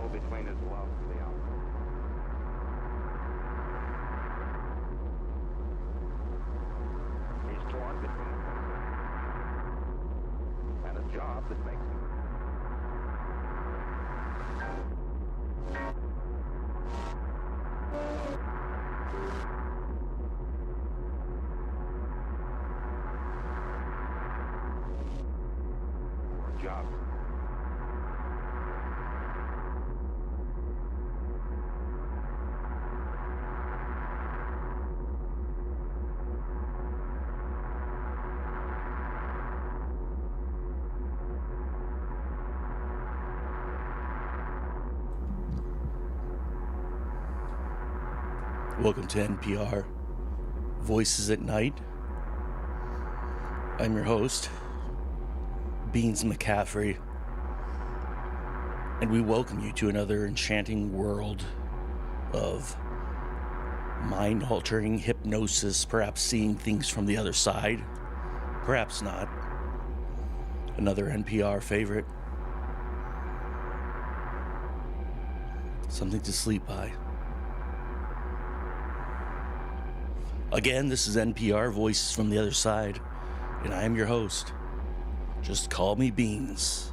struggle between his love for the outcome. He's torn between a and a job that makes him. Job. Welcome to NPR Voices at Night. I'm your host, Beans McCaffrey, and we welcome you to another enchanting world of mind-altering hypnosis, perhaps seeing things from the other side, perhaps not. Another NPR favorite. Something to sleep by. Again, this is NPR Voices from the Other Side, and I am your host. Just call me Beans.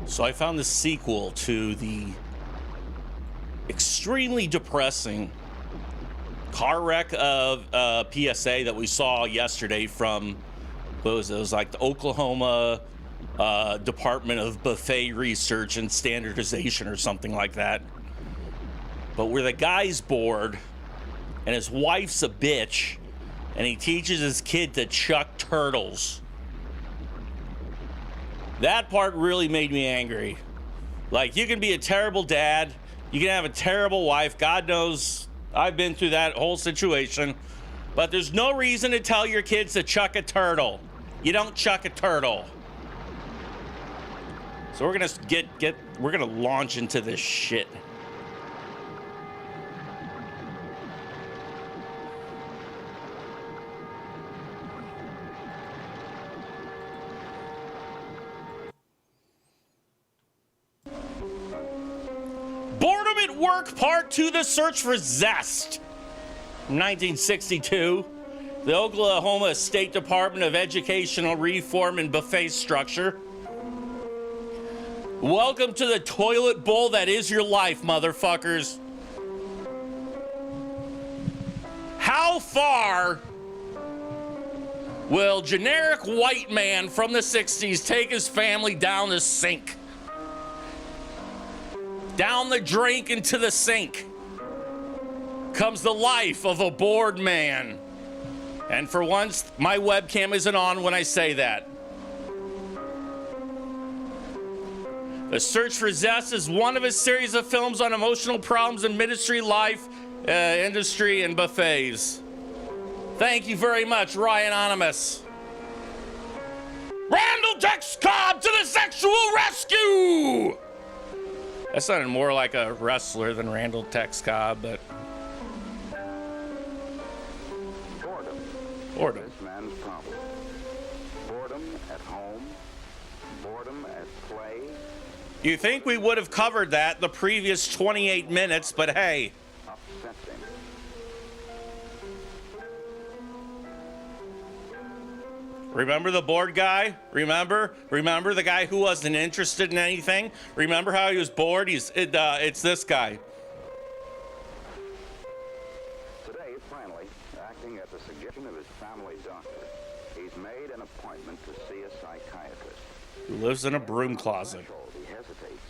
So I found the sequel to the extremely depressing car wreck of PSA that we saw yesterday from, what was it? It was like the Oklahoma Department of Buffet Research and Standardization or something like that. But where the guy's bored and his wife's a bitch and he teaches his kid to chuck turtles. That part really made me angry. Like, you can be a terrible dad, you can have a terrible wife, God knows I've been through that whole situation, but there's no reason to tell your kids to chuck a turtle. You don't chuck a turtle. So we're gonna launch into this shit. Boredom at Work, Part 2, The Search for Zest. 1962, the Oklahoma State Department of Educational Reform and Buffet Structure. Welcome to the toilet bowl that is your life, motherfuckers. How far will generic white man from the 60s take his family down the sink? Down the drain into the sink comes the life of a bored man. And for once, my webcam isn't on when I say that. The Search for Zest is one of a series of films on emotional problems in ministry, life, industry, and buffets. Thank you very much, Ryan Anonymous. Randall Tex Cobb to the sexual rescue! That sounded more like a wrestler than Randall Tex Cobb, but... Boredom. This man's problem. Boredom at home. Boredom at play. You think we would have covered that the previous 28 minutes, but hey. Upsets him. Remember the bored guy? Remember the guy who wasn't interested in anything? Remember how he was bored? It's this guy. Today, finally, acting at the suggestion of his family doctor, he's made an appointment to see a psychiatrist. Who lives in a broom closet. He hesitates,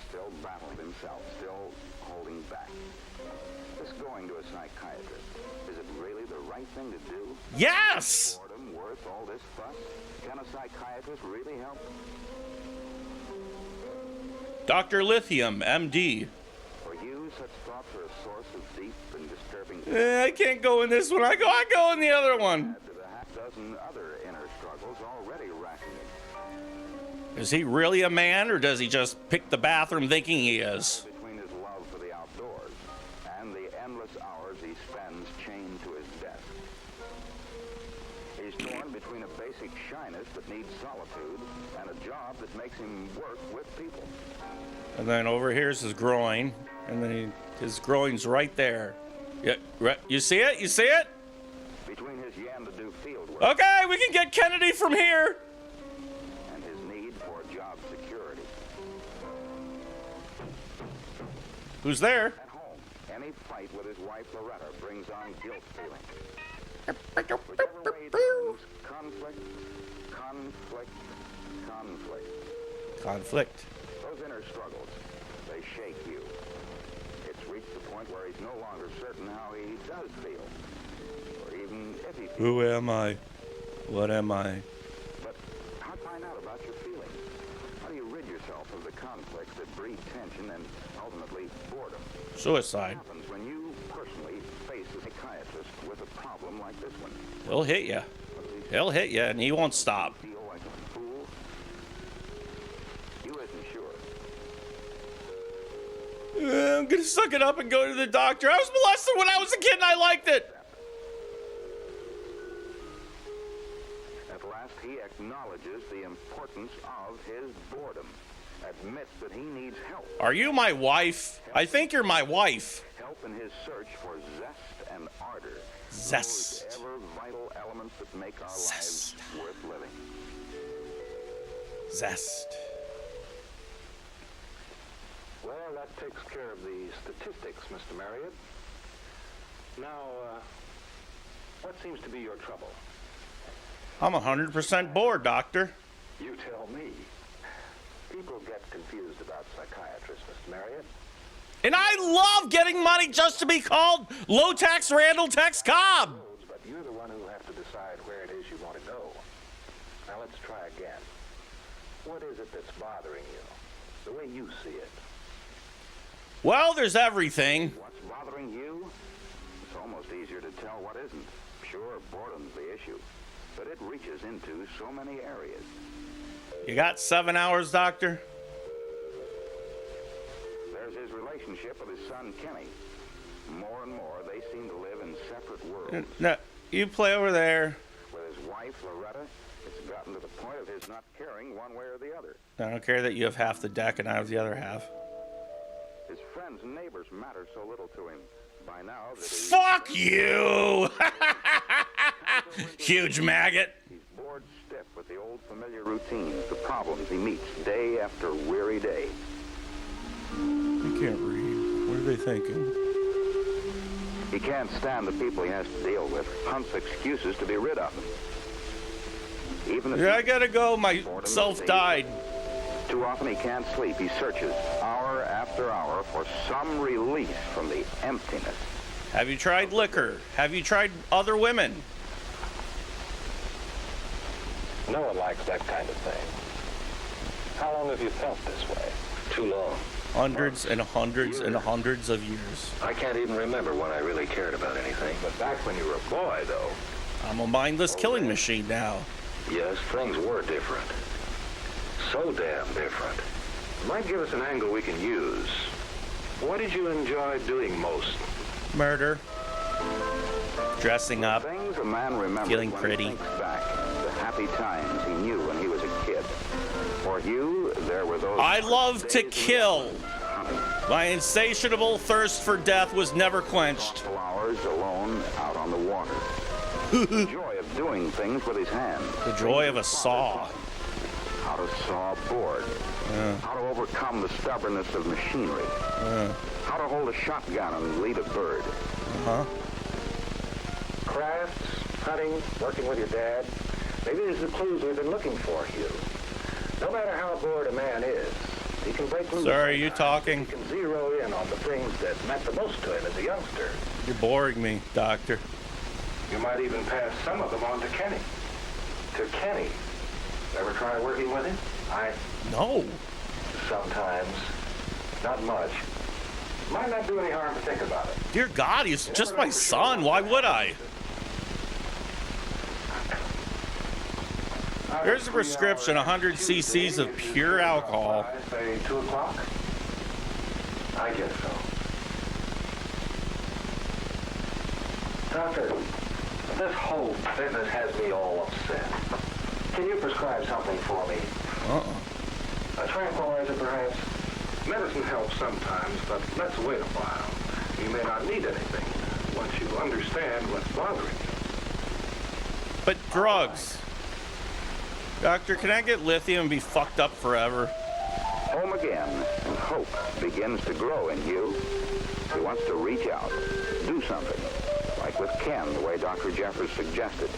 still battling himself, still holding back. This going to a psychiatrist, is it really the right thing to do? Yes! Boredom worth all this fuss? Can a psychiatrist really help? Dr. Lithium, MD. For you, such thoughts are a source of deep and disturbing... I can't go in this one. I go in the other one. Add to the half-dozen other inner struggles already racking him. Is he really a man, or does he just pick the bathroom thinking he is? Between his love for the outdoors and the endless hours he spends chained to his desk. He's torn between a basic shyness that needs solitude and a job that makes him work with people. And then over here's his groin, and then his groin's right there. Yeah, right. You see it? You see it? Between his yen to do field work Okay, we can get Kennedy from here. and his need for job security. Who's there? At home, any fight with his wife Loretta brings on guilt feeling. Whichever way he turns, conflict, conflict, conflict. Conflict. Those inner struggles, they shake you. It's reached the point where he's no longer certain how he does feel, or even if he feels. Who am I? What am I? But how to find out about your feelings? How do you rid yourself of the conflicts that breed tension and ultimately boredom? Suicide. What happens when you personally face a psychiatrist with a problem like this one? He'll hit you. He'll hit you, and he won't stop. Feel like a fool? You isn't sure. I'm gonna suck it up and go to the doctor. I was molested when I was a kid, and I liked it. At last, he acknowledges the importance of his boredom. Admits that he needs help. Are you my wife? I think you're my wife. Help in his search for zest and ardor. Zest. Those ever vital elements that make our Zest. lives worth living. Zest. Well, that takes care of the statistics, Mr. Marriott. Now, what seems to be your trouble? I'm 100% bored, doctor. You tell me. People get confused about psychiatrists, Mr. Marriott. And I love getting money just to be called low-tax Randall Tex Cobb. But you're the one who has to decide where it is you want to go. Now, let's try again. What is it that's bothering you? The way you see it. Well, there's everything. What's bothering you? It's almost easier to tell what isn't. Sure, boredom's the issue, but it reaches into so many areas. You got 7 hours, doctor? There's his relationship with his son, Kenny. More and more, they seem to live in separate worlds. No, you play over there. With his wife, Loretta, it's gotten to the point of his not caring one way or the other. I don't care that you have half the deck and I have the other half. His friends and neighbors matter so little to him. By now, that he's... Fuck you! Huge maggot. He's bored stiff with the old familiar routines, the problems he meets day after weary day. I can't read. What are they thinking? He can't stand the people he has to deal with, hunts excuses to be rid of them. Even if Yeah, I gotta go. Myself died. too often he can't sleep, he searches hour after hour for some release from the emptiness. Have you tried liquor? Have you tried other women? No one likes that kind of thing. How long have you felt this way? Too long. Hundreds and hundreds and hundreds of years. I can't even remember when I really cared about anything. But back when you were a boy, though. I'm a mindless killing machine now. Yes, things were different. So damn different. Might give us an angle we can use. What did you enjoy doing most? Murder. Dressing up. Things a man remembers Feeling when pretty. he thinks back, the happy times he knew when he was a kid. For you, there were those. I love to days kill. hunting, My insatiable thirst for death was never quenched. thoughtful hours alone out on the water. The joy of doing things with his hands. The joy of a saw. How to saw a board. How to overcome the stubbornness of machinery. How to hold a shotgun and lead a bird. Crafts, hunting, working with your dad. Maybe these are the clues we've been looking for, Hugh. No matter how bored a man is, he can break loose. Sir, are you sometimes. talking? He can zero in on the things that meant the most to him as a youngster. You're boring me, Doctor. You might even pass some of them on to Kenny. To Kenny. Ever try working with him? No. Sometimes. Not much. Might not do any harm to think about it. Dear God, he's just my son. Why would I? Here's a prescription, 100 cc's of pure alcohol. Say 2 o'clock? I guess so. Doctor, this whole business has me all upset. Can you prescribe something for me? A tranquilizer, perhaps? Medicine helps sometimes, but let's wait a while. You may not need anything once you understand what's bothering you. But drugs. Doctor, can I get lithium and be fucked up forever? Home again, and hope begins to grow in you. He wants to reach out, do something, like with Ken, the way Dr. Jeffers suggested.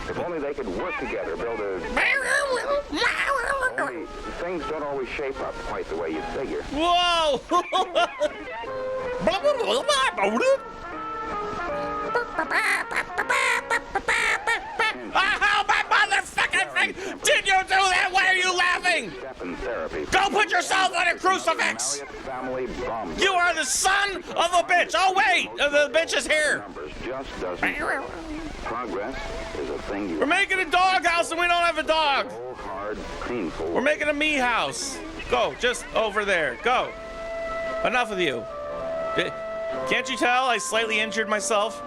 If only they could work together, build a... Only things don't always shape up quite the way you figure. Whoa! Oh, my motherfucking thing! Did you do that? Why are you laughing? Step in therapy. Go put yourself on a crucifix! Marriott family bomb. You are the son of a bitch! Oh, wait! The bitch is here! Numbers just doesn't work. Progress is a thing you... We're making a dog house and we don't have a dog! so hard, painful. We're making a me house. Go, just over there. Go. Enough with you. Can't you tell I slightly injured myself?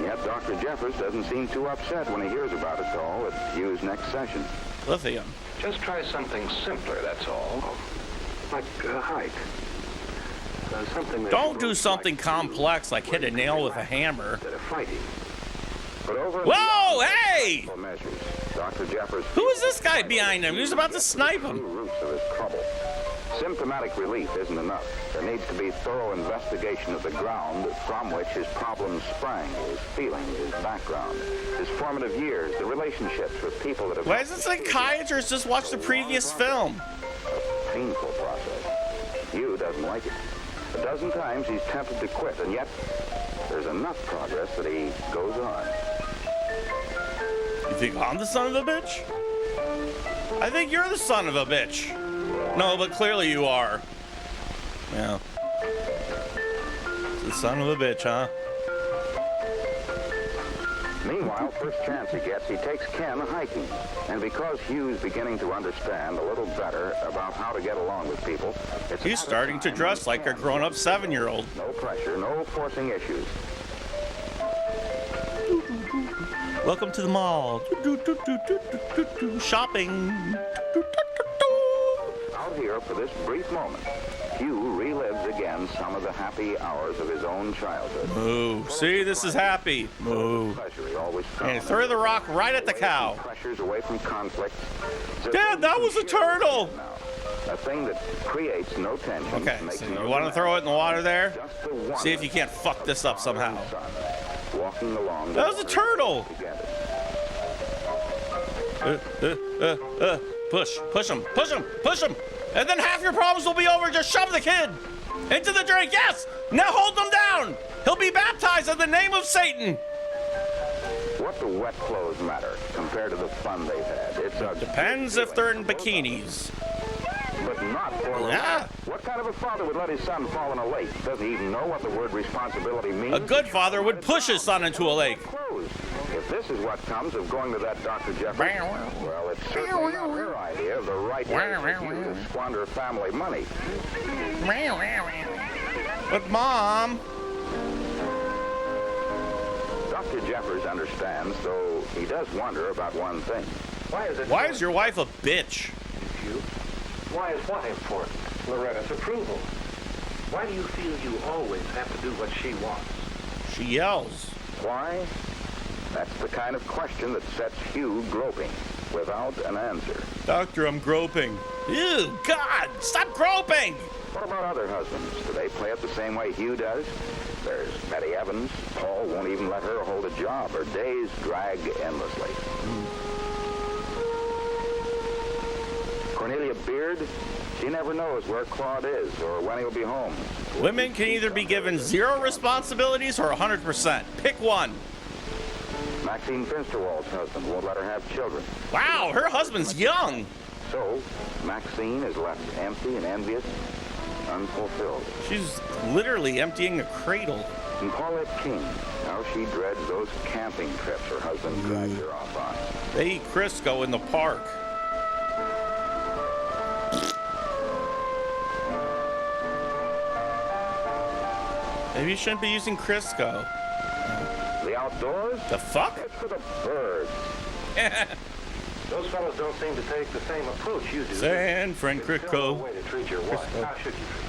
Yet Dr. Jeffers doesn't seem too upset when he hears about it all at Hugh's next session. Lithium. Just try something simpler, that's all. Like a hike. Something that Don't do something complex like hit a nail with a hammer. instead of fighting. But over Whoa, hey! measures, Dr. Jeffers... Who is this guy behind him? He's about to snipe True him. roots of his trouble. Symptomatic relief isn't enough. There needs to be thorough investigation of the ground from which his problems sprang, his feelings, his background, his formative years, the relationships with people that have... Why does the psychiatrist just watch the previous film? A painful process. Hugh doesn't like it. A dozen times he's tempted to quit, and yet there's enough progress that he goes on. You think I'm the son of a bitch? I think you're the son of a bitch. No, but clearly you are. Yeah. The son of a bitch, huh? Meanwhile, first chance he gets, he takes Ken hiking. And because Hugh's beginning to understand a little better about how to get along with people, it's He's starting to dress like a grown-up 7-year-old. no pressure, no forcing issues. Welcome to the mall. Shopping. Out here for this brief moment, Hugh relives again some of the happy hours of his own childhood. Moo. See, this is happy. Moo. Pleasure he always found. And throw the rock right at the cow. Pressures away from conflict. Dad, that was a turtle. Now, a thing that creates no tension. Okay, makes so no you want to throw it in the water there? just the one See if you can't fuck this up somehow. walking along That was a turtle. together. Push him, push him, push him. And then half your problems will be over. Just shove the kid into the drink. Yes. Now hold him down. He'll be baptized in the name of Satan. What do wet clothes matter compared to the fun they've had? It's a Depends if they're in bikinis. but not for Yeah. What kind of a father would let his son fall in a lake? Doesn't he even know what the word responsibility means? A good father would push his son into a lake. Clothes. If This is what comes of going to that Dr. Jeffers. Well, it's certainly not her idea of the right way for you to squander family money. But, Mom... Dr. Jeffers understands, though he does wonder about one thing. Why is your wife a bitch? You? Why is what important? Loretta's approval. Why do you feel you always have to do what she wants? She yells. Why? That's the kind of question that sets Hugh groping, without an answer. Doctor, I'm groping. Ew, God, stop groping! What about other husbands? Do they play it the same way Hugh does? There's Betty Evans. Paul won't even let her hold a job. Her days drag endlessly. Cornelia Beard, she never knows where Claude is or when he'll be home. Women can either be given 0 responsibilities or 100%. Pick one. Maxine Finsterwald's husband won't let her have children. Wow, her husband's young. So, Maxine is left empty and envious, unfulfilled. She's literally emptying a cradle. And Paulette King, how she dreads those camping trips her husband drags her off on. They eat Crisco in the park. Maybe you shouldn't be using Crisco. The outdoors? The fuck? It's for the birds. Those fellows don't seem to take the same approach you do. San There's still no Francisco. way to treat your wife. How should you treat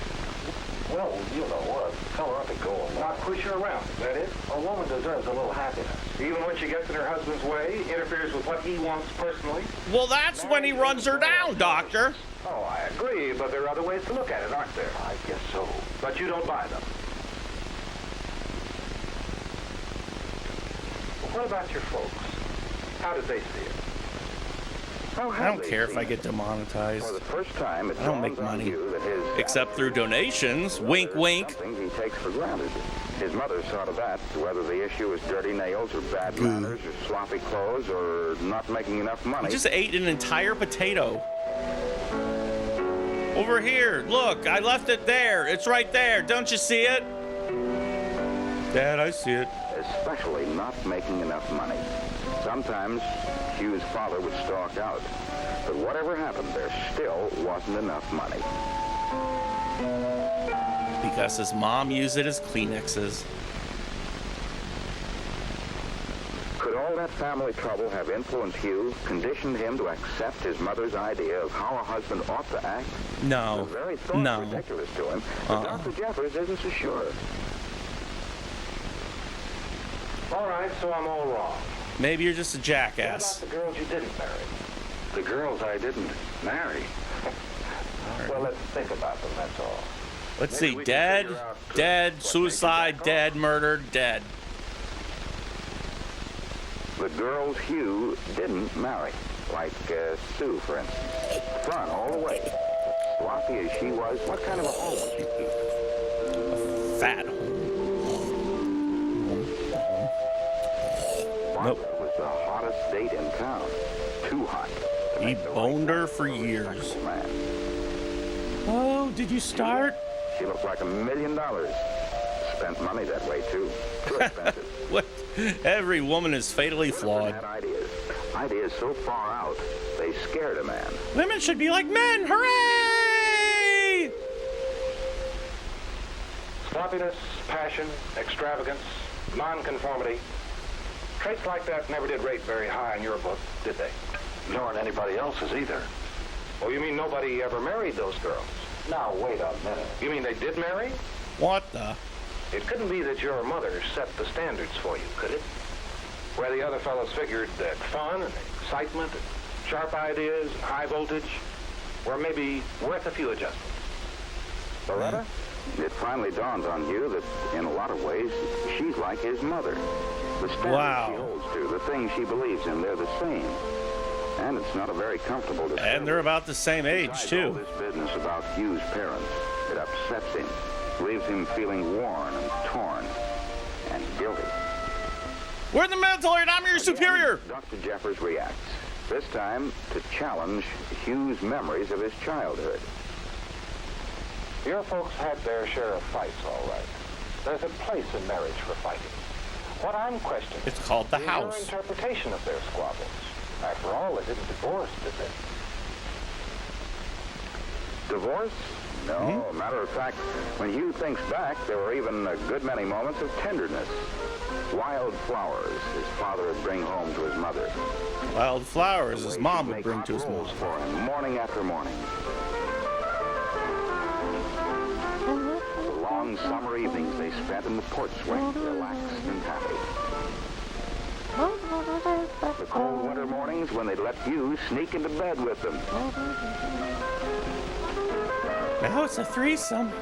her? Well, you know what? Tell her not to go along. Not push her around, is that it? A woman deserves a little happiness. Even when she gets in her husband's way, interferes with what he wants personally. Well, that's when he runs her down, Doctor. Oh, I agree, but there are other ways to look at it, aren't there? I guess so. But you don't buy them. What about your folks? How did they see it? I don't care if I get demonetized. For the first time, it I don't dawns make on money. you that his Except through donations. Wink, wink. something he takes for granted. His mother saw to that, whether the issue was dirty nails or bad manners or sloppy clothes or not making enough money. I just ate an entire potato. Over here. Look, I left it there. It's right there. Don't you see it? Dad, I see it. Especially not making enough money. Sometimes Hugh's father would stalk out. But whatever happened, there still wasn't enough money. Because his mom used it as Kleenexes. Could all that family trouble have influenced Hugh, conditioned him to accept his mother's idea of how a husband ought to act? No. The very thought No. ridiculous to him, but Dr. Jeffers isn't so sure. All right, so I'm all wrong. Maybe you're just a What jackass. about the girls you didn't marry? The girls I didn't marry? Well, let's think about them, that's all. Let's Maybe see. we can Dead, figure out, dead, what suicide, makes you dead, murdered, dead. The girls Hugh didn't marry, like Sue, for instance. Fun all the way. Sloppy as she was, what kind of a home would she keep? Fat. Barbara Nope. was the hottest date in town. Too hot. to He make the boned right her for choice years. respectable man. Oh, did you start? She looked like $1 million. Spent money that way, too. Too expensive. What? Every woman is fatally flawed. Had ideas. Ideas so far out, they scared a man. Women should be like men. Hooray! Sloppiness, passion, extravagance, nonconformity. Traits like that never did rate very high in your book, did they? Nor in anybody else's either. Oh, you mean nobody ever married those girls? Now, wait a minute. You mean they did marry? What the? It couldn't be that your mother set the standards for you, could it? Where the other fellows figured that fun and excitement and sharp ideas and high voltage were maybe worth a few adjustments. Loretta? It finally dawned on you that, in a lot of ways, she's like his mother. The standards Wow. she holds to, the things she believes in, they're the same. And it's not a very comfortable discovery. And they're about the same age, Besides too. all this business about Hugh's parents, it upsets him, leaves him feeling worn and torn and guilty. We're the mental and I'm your superior. Dr. Jeffers reacts, this time to challenge Hugh's memories of his childhood. Your folks had their share of fights, all right. There's a place in marriage for fighting. What I'm questioning It's called the is house. your interpretation of their squabbles. After all, they didn't divorce, did they? Divorce? No. Matter of fact, when Hugh thinks back, there were even a good many moments of tenderness. Wild flowers his father would bring home to his mother. Wild flowers The his way mom she'd would make bring hot to his rolls mom. for him, morning after morning. The long summer evenings they spent in the porch swing, relaxed and happy. The cold winter mornings when they'd let Hugh sneak into bed with them. Now it's a threesome.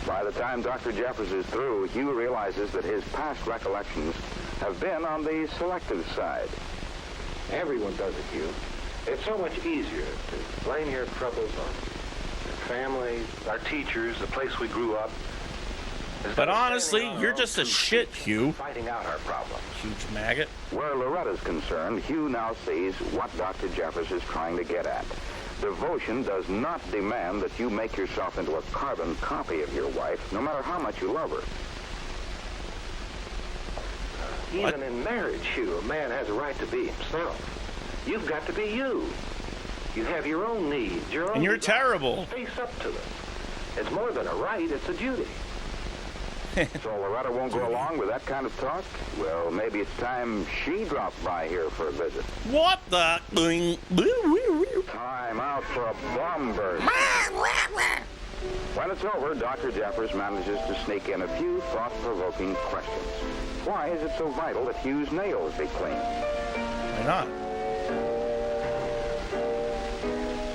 By the time Dr. Jeffers is through, Hugh realizes that his past recollections have been on the selective side. Everyone does it, Hugh. It's so much easier to blame your troubles on your family, our teachers, the place we grew up. But honestly, you're just a shit, Hugh. Fighting out our problems. Huge maggot. Where Loretta's concerned, Hugh now sees what Dr. Jeffers is trying to get at. Devotion does not demand that you make yourself into a carbon copy of your wife, no matter how much you love her. Even in marriage, Hugh, a man has a right to be himself. You've got to be you. You have your own needs, your own... And you're desires. terrible. Face up to them. It's more than a right, it's a duty. So Loretta won't go along with that kind of talk? Well, maybe it's time she dropped by here for a visit. What the? Time out for a bomb burst. When it's over, Dr. Jeffers manages to sneak in a few thought-provoking questions. Why is it so vital that Hugh's nails be clean? Why not?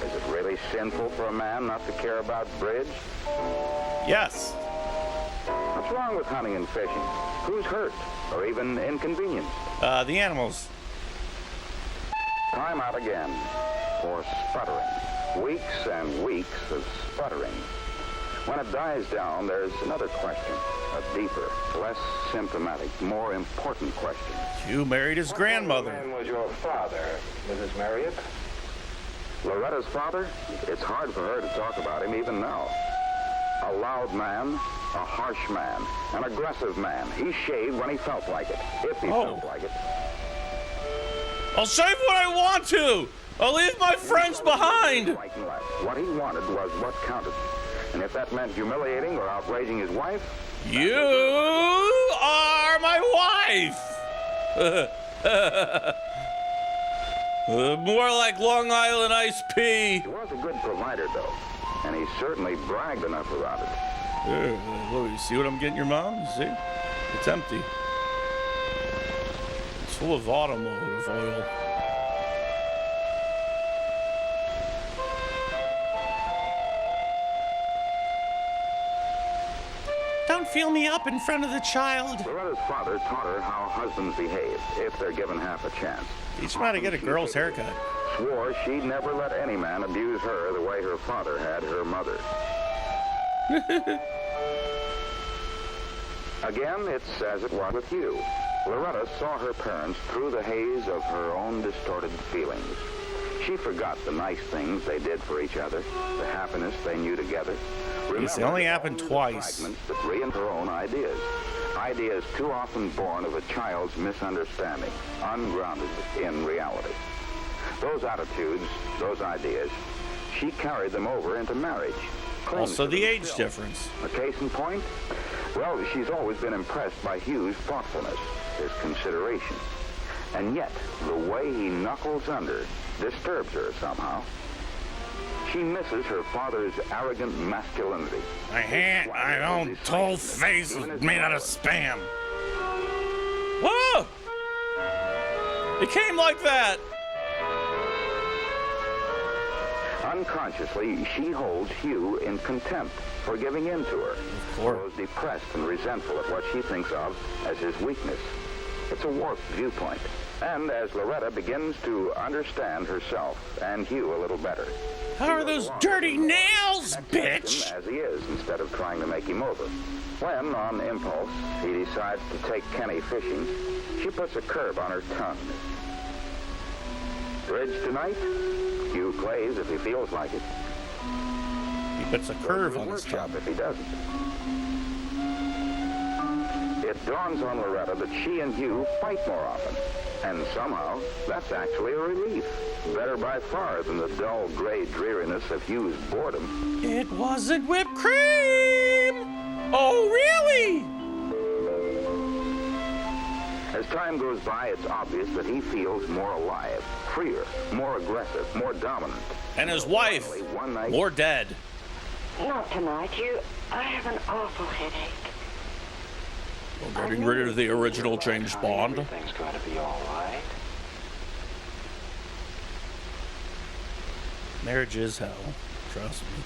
Is it really sinful for a man not to care about bridge? Yes. What's wrong with hunting and fishing? Who's hurt or even inconvenienced? The animals. Time out again for sputtering. Weeks and weeks of sputtering. When it dies down, there's another question. A deeper, less symptomatic, more important question. Hugh married his grandmother. What kind of man was your father, Mrs. Marriott? Loretta's father? It's hard for her to talk about him even now. A loud man, a harsh man, an aggressive man. He shaved when he felt like it, if he felt like it. I'll shave when I want to. I'll leave my friends behind. Right and left. What he wanted was what counted. And if that meant humiliating or outraging his wife... You are my wife. More like Long Island iced tea. He was a good provider, though. And he certainly bragged enough about it. Look, you see what I'm getting your mom? You see? It's empty. It's full of automotive oil. Don't feel me up in front of the child. Loretta's father taught her how husbands behave if they're given half a chance. Teach him how to get a girl's haircut. Swore she'd never let any man abuse her the way her father had her mother. Again, it's as it was with Hugh. Loretta saw her parents through the haze of her own distorted feelings. She forgot the nice things they did for each other, the happiness they knew together. Yes, it only happened twice. Fragments that reinforced her own ideas. Ideas too often born of a child's misunderstanding, ungrounded in reality. Those attitudes, those ideas, she carried them over into marriage. Also the age difference. A case in point? Well, she's always been impressed by Hugh's thoughtfulness, his consideration. And yet, the way he knuckles under disturbs her somehow. She misses her father's arrogant masculinity. I hate my own tall face is made out of spam. Whoa! It came like that. Unconsciously, she holds Hugh in contempt for giving in to her. Of course. Grows depressed and resentful at what she thinks of as his weakness. It's a warped viewpoint. And as Loretta begins to understand herself and Hugh a little better. How are those dirty nails, bitch? Him as he is instead of trying to make him over. When, on impulse, he decides to take Kenny fishing, she puts a curb on her tongue. Bridge tonight? Hugh plays if he feels like it. He puts a curve on his Workshop tongue. if he doesn't. It dawns on Loretta that she and Hugh fight more often. And somehow, that's actually a relief. Better by far than the dull, gray dreariness of Hugh's boredom. It wasn't whipped cream! Oh, really? As time goes by, it's obvious that he feels more alive, freer, more aggressive, more dominant. And his wife, Finally, one night, more dead. Not tonight, Hugh. I have an awful headache. Well, getting rid of the original James Bond. Everything's going to be all right. Marriage is hell. Trust me.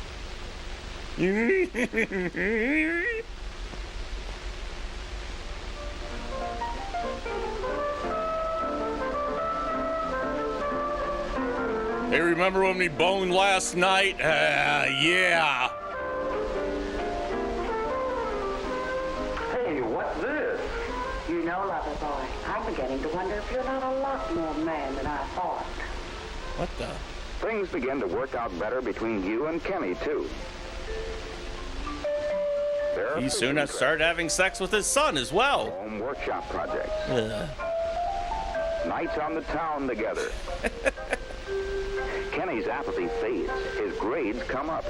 Hey, remember when we boned last night? Yeah. Hey, what's this? You know, lover boy, I'm beginning to wonder if you're not a lot more man than I thought. What the? things begin to work out better between you and Kenny, too. He soon has started having sex with his son as well. Home workshop projects. Nights on the town together. Kenny's apathy fades. His grades come up.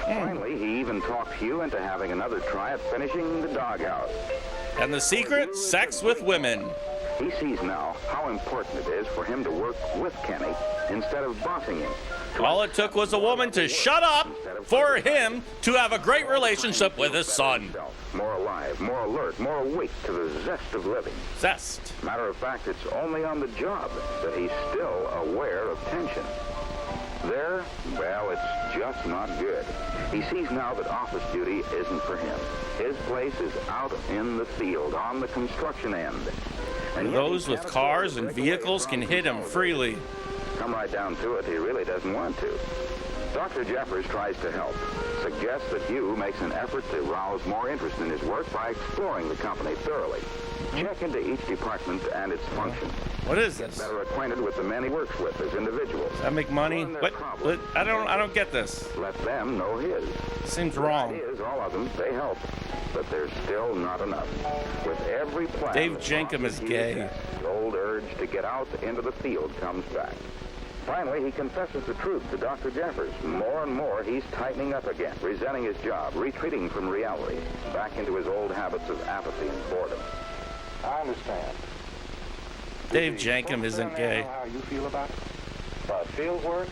Finally, he even talked Hugh into having another try at finishing the doghouse. And the secret? Sex with women. He sees now how important it is for him to work with Kenny instead of bossing him. All it took was a woman to shut up for him to have a great relationship with his son. More alive, more alert, more awake to the zest of living. Zest. Matter of fact, it's only on the job that he's still aware of tension. There, well, it's just not good. He sees now that office duty isn't for him. His place is out in the field, on the construction end. And Those with cars and vehicles can hit him freely. Come right down to it, he really doesn't want to. Dr. Jeffers tries to help, suggests that Hugh makes an effort to rouse more interest in his work by exploring the company thoroughly. Check into each department and its function. What is this? Better acquainted with the men he works with as individuals. Does that make money? What? I don't get this. Let them know his. Seems wrong. Ideas, all of them, they help, but there's still not enough. With every plan, Dave that Jenkum is Hugh gay. has, the old urge to get out into the field comes back. Finally, he confesses the truth to Dr. Jeffers. More and more, he's tightening up again, resenting his job, retreating from reality, back into his old habits of apathy and boredom. I understand. Dave Jenkum isn't gay. How you feel about it? About field work?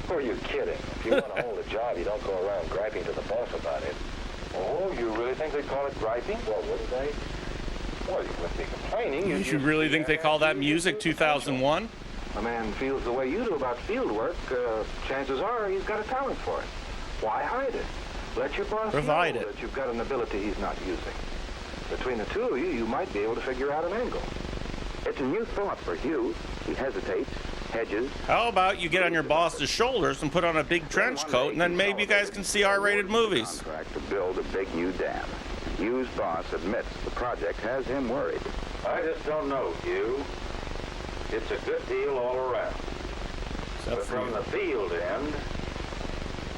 Who are you kidding? If you want to hold a job, you don't go around griping to the boss about it. Oh, you really think they'd call it griping? Well, wouldn't they? Well, you wouldn't be complaining. You really think they call that music 2001? A man feels the way you do about field work, chances are he's got a talent for it. Why hide it? Let your boss Provide know it. that you've got an ability he's not using. Between the two of you, you might be able to figure out an angle. It's a new thought for Hugh. He hesitates, hedges. How about you get on your boss's shoulders and put on a big trench coat, and then maybe you guys can see R-rated movies. Contract to build a big new dam. Hugh's boss admits the project has him worried. I just don't know, Hugh. It's a good deal all around. But from the field end,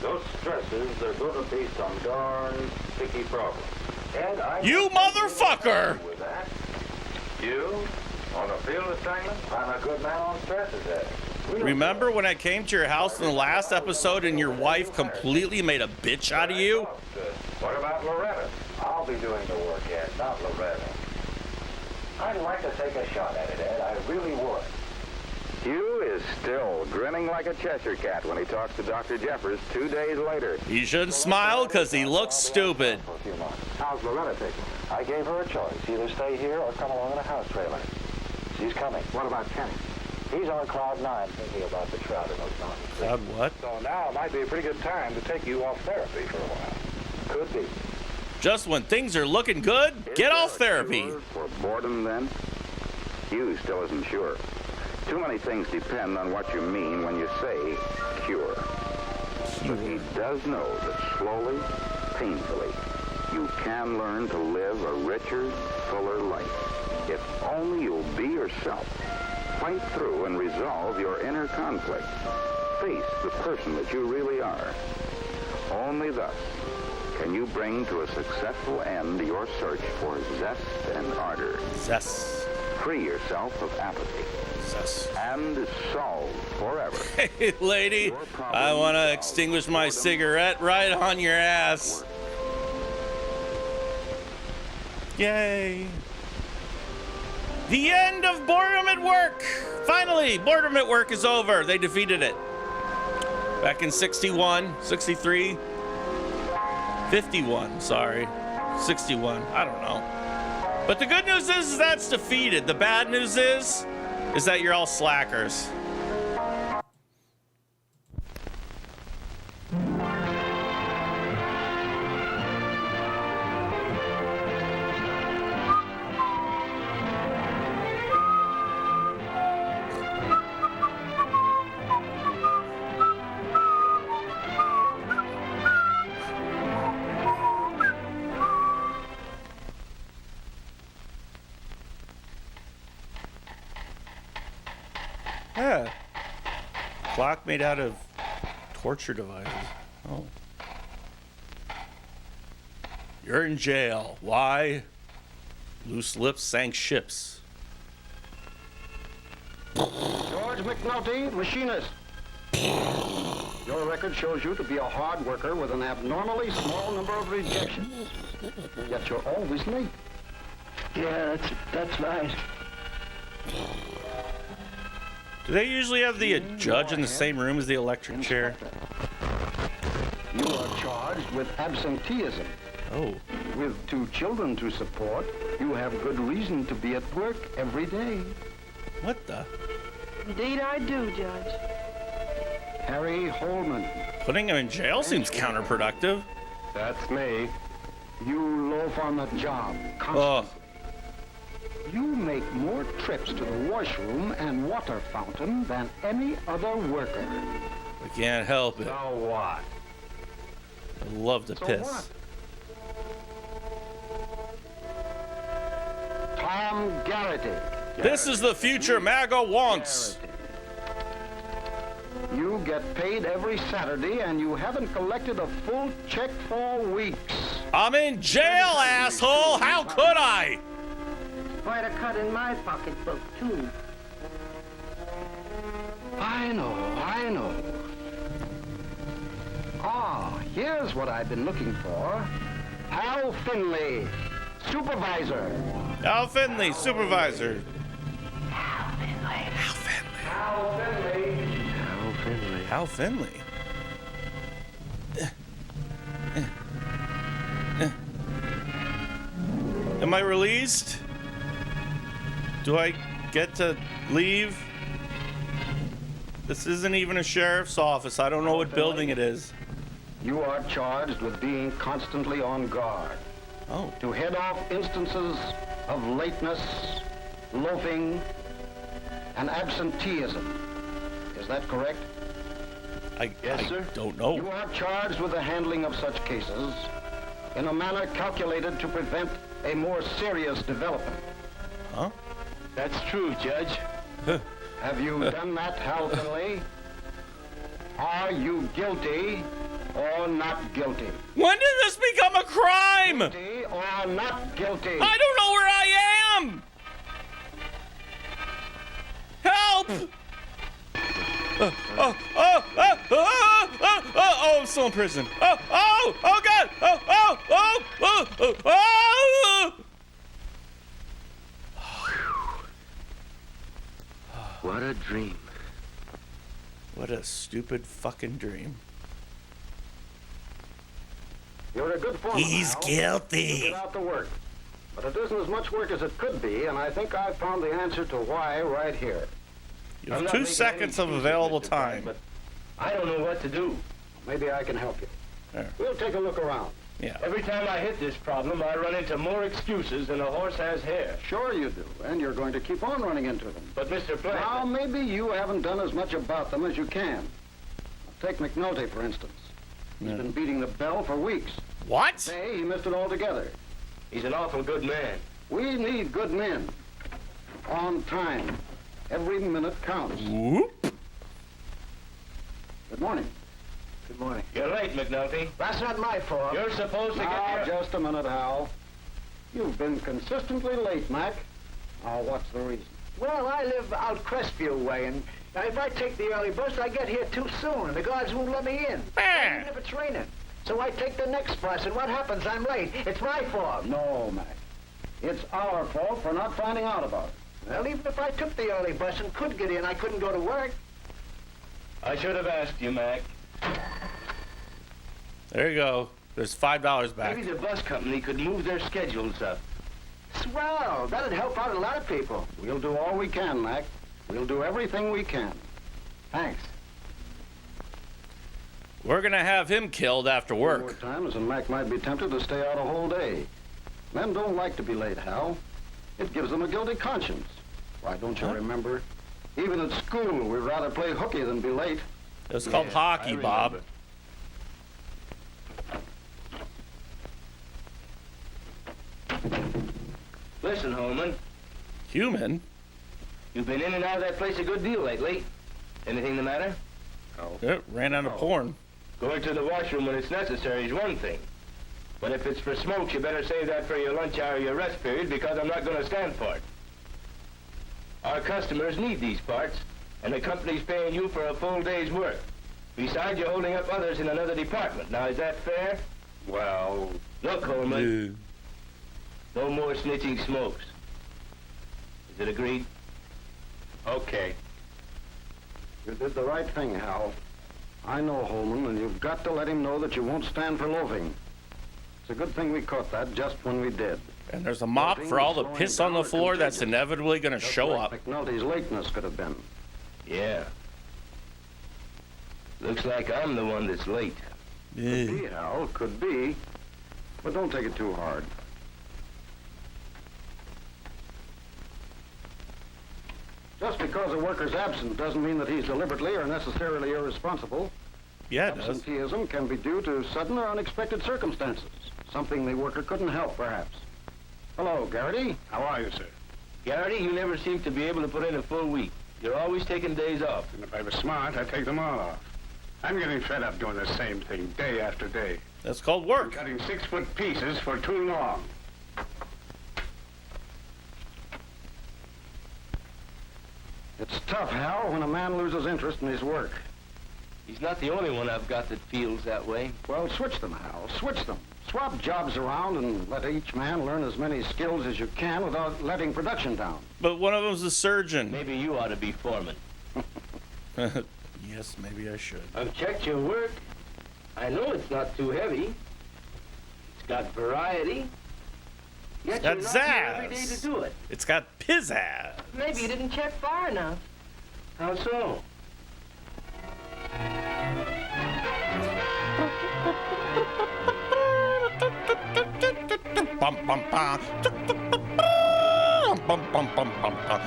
those stresses are going to be some darn sticky problems. And I You motherfucker! with that. You, on a field assignment, I'm a good man on stresses, eh? Remember when I came to your house in the last episode and your wife completely made a bitch out of you? What about Loretta? I'll be doing the work, Ed, not Loretta. I'd like to take a shot at it, Ed. I really would. Hugh is still grinning like a Cheshire cat when he talks to Dr. Jeffers 2 days later. He shouldn't smile because he looks stupid. For a few months. How's Loretta taking it? I gave her a choice. Either stay here or come along in a house trailer. She's coming. What about Kenny? He's on cloud 9 thinking about the trout in those mountains. God, what? So now might be a pretty good time to take you off therapy for a while. Could be. Just when things are looking good, get off therapy. For boredom, then? Hugh still isn't sure. Too many things depend on what you mean when you say cure. But he does know that slowly, painfully, you can learn to live a richer, fuller life. If only you'll be yourself. Fight through and resolve your inner conflict. Face the person that you really are. Only thus can you bring to a successful end your search for zest and ardor? Zest. Free yourself of apathy. Zest. And solve forever. Hey, lady, I want to extinguish my cigarette right on your ass. Yay. The end of boredom at work. Finally, boredom at work is over. They defeated it. Back in 61, 63, 51, sorry. 61, I don't know. But the good news is that's defeated. The bad news is that you're all slackers. Yeah. Clock made out of torture devices. Oh. You're in jail. Why? Loose lips sank ships. George McNulty, machinist. Your record shows you to be a hard worker with an abnormally small number of rejections. Yet you're always late. Yeah, that's right. Do they usually have the judge in the same room as the electric chair? You are charged with absenteeism. Oh. With 2 children to support, you have good reason to be at work every day. What the? Indeed I do, Judge. Harry Holman. Putting him in jail seems counterproductive. That's me. You loaf on the job constantly. Oh. You make more trips to the washroom and water fountain than any other worker. I can't help it. So what? I love to piss. What? Tom Garrity. This is the future MAGA wants. You get paid every Saturday and you haven't collected a full check for weeks. I'm in jail, asshole. How could I? Quite a cut in my pocketbook, too. I know. Ah, here's what I've been looking for. Hal Finley, supervisor. Al Finley, supervisor. Al Finley. Am I released? Do I get to leave? This isn't even a sheriff's office. I don't know what building it is. You are charged with being constantly on guard. Oh. To head off instances of lateness, loafing, and absenteeism. Is that correct? Yes, sir. Don't know. You are charged with the handling of such cases in a manner calculated to prevent a more serious development. Huh? That's true, Judge. Have you done that, Hal Finley? Are you guilty or not guilty? When did this become a crime? Guilty or not guilty? I don't know where I am! Help! Oh, I'm still in prison. Oh, God! Oh! What a dream. What a stupid fucking dream. You're a good foreman, He's Hal. guilty. You get out the work. But it isn't as much work as it could be, and I think I've found the answer to why right here. You have 2 seconds of available Mr. time. But I don't know what to do. Maybe I can help you. There. We'll take a look around. Yeah. Every time I hit this problem, I run into more excuses than a horse has hair. Sure you do, and you're going to keep on running into them. But, Mr. Plank... Now, maybe you haven't done as much about them as you can. Take McNulty, for instance. He's been beating the bell for weeks. What? Today, he missed it altogether. He's an awful good man. We need good men. On time. Every minute counts. Whoop. Good morning. Good morning. You're late, McNulty. That's not my fault. You're supposed to Now, get your... just a minute, Hal. You've been consistently late, Mac. Now, what's the reason? Well, I live out Crestview way, and if I take the early bus, I get here too soon, and the guards won't let me in. Even if it's raining. So I take the next bus, and what happens? I'm late. It's my fault. No, Mac. It's our fault for not finding out about it. Well, even if I took the early bus and could get in, I couldn't go to work. I should have asked you, Mac. There you go. There's $5 back. Maybe the bus company could move their schedules up. Swell. That'd help out a lot of people. We'll do all we can, Mac. We'll do everything we can. Thanks. We're going to have him killed after More work. times, and Mac might be tempted to stay out a whole day. Men don't like to be late, Hal. It gives them a guilty conscience. Why, don't you remember? Even at school, we'd rather play hooky than be late. It's called hockey, Bob. Listen, Holman. Human? You've been in and out of that place a good deal lately. Anything the matter? Ran out of porn. Going to the washroom when it's necessary is one thing. But if it's for smokes, you better save that for your lunch hour or your rest period, because I'm not going to stand for it. Our customers need these parts, and the company's paying you for a full day's work. Besides, you're holding up others in another department. Now, is that fair? Well, Look, Holman. No more snitching smokes. Is it agreed? okay. You did the right thing, Hal. I know Holman, and you've got to let him know that you won't stand for loafing. It's a good thing we caught that just when we did. And there's a mop for all the piss on the floor that's inevitably going to show up. McNulty's lateness could have been. Yeah. Looks like I'm the one that's late. Could be, Hal, could be. But don't take it too hard. Just because a worker's absent doesn't mean that he's deliberately or necessarily irresponsible. Yeah, it does. Absenteeism can be due to sudden or unexpected circumstances. Something the worker couldn't help, perhaps. Hello, Garrity. How are you, sir? Garrity, you never seem to be able to put in a full week. You're always taking days off. And if I was smart, I'd take them all off. I'm getting fed up doing the same thing day after day. That's called work. Cutting 6-foot pieces for too long. It's tough, Hal, when a man loses interest in his work. He's not the only one I've got that feels that way. Well, switch them, Hal. Switch them. Swap jobs around and let each man learn as many skills as you can without letting production down. But one of them's a surgeon. Maybe you ought to be foreman. Yes, maybe I should. I've checked your work. I know it's not too heavy. It's got variety. Yet got you're not here zazz. every day to do it. It's got pizzazz. Maybe you didn't check far enough. How so? Bum, bum, bum. Bum, bum, bum, bum, bum.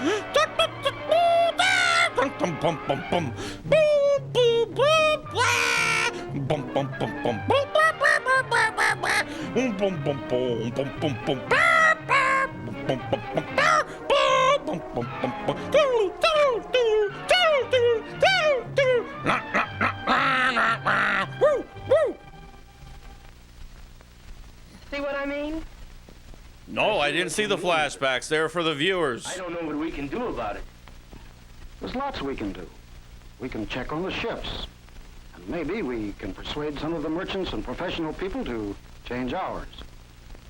Bum, bum, bum, bum. Boo, boo, boo, blah. Bum, bum, bum, bum. Boo, blah, blah, blah, blah, blah, blah. Bum, bum, bum, bum, bum, bum, bum. Bah, bah. Bum, bum, bum, bah. Bah, bum, bum, bum, bum. Doo, doo, doo, doo, doo, doo, doo. La, la, la, la, la, la. Woo, woo. See what I mean? No, I didn't see the flashbacks. They're for the viewers. I don't know what we can do about it. There's lots we can do. We can check on the ships. And maybe we can persuade some of the merchants and professional people to change ours.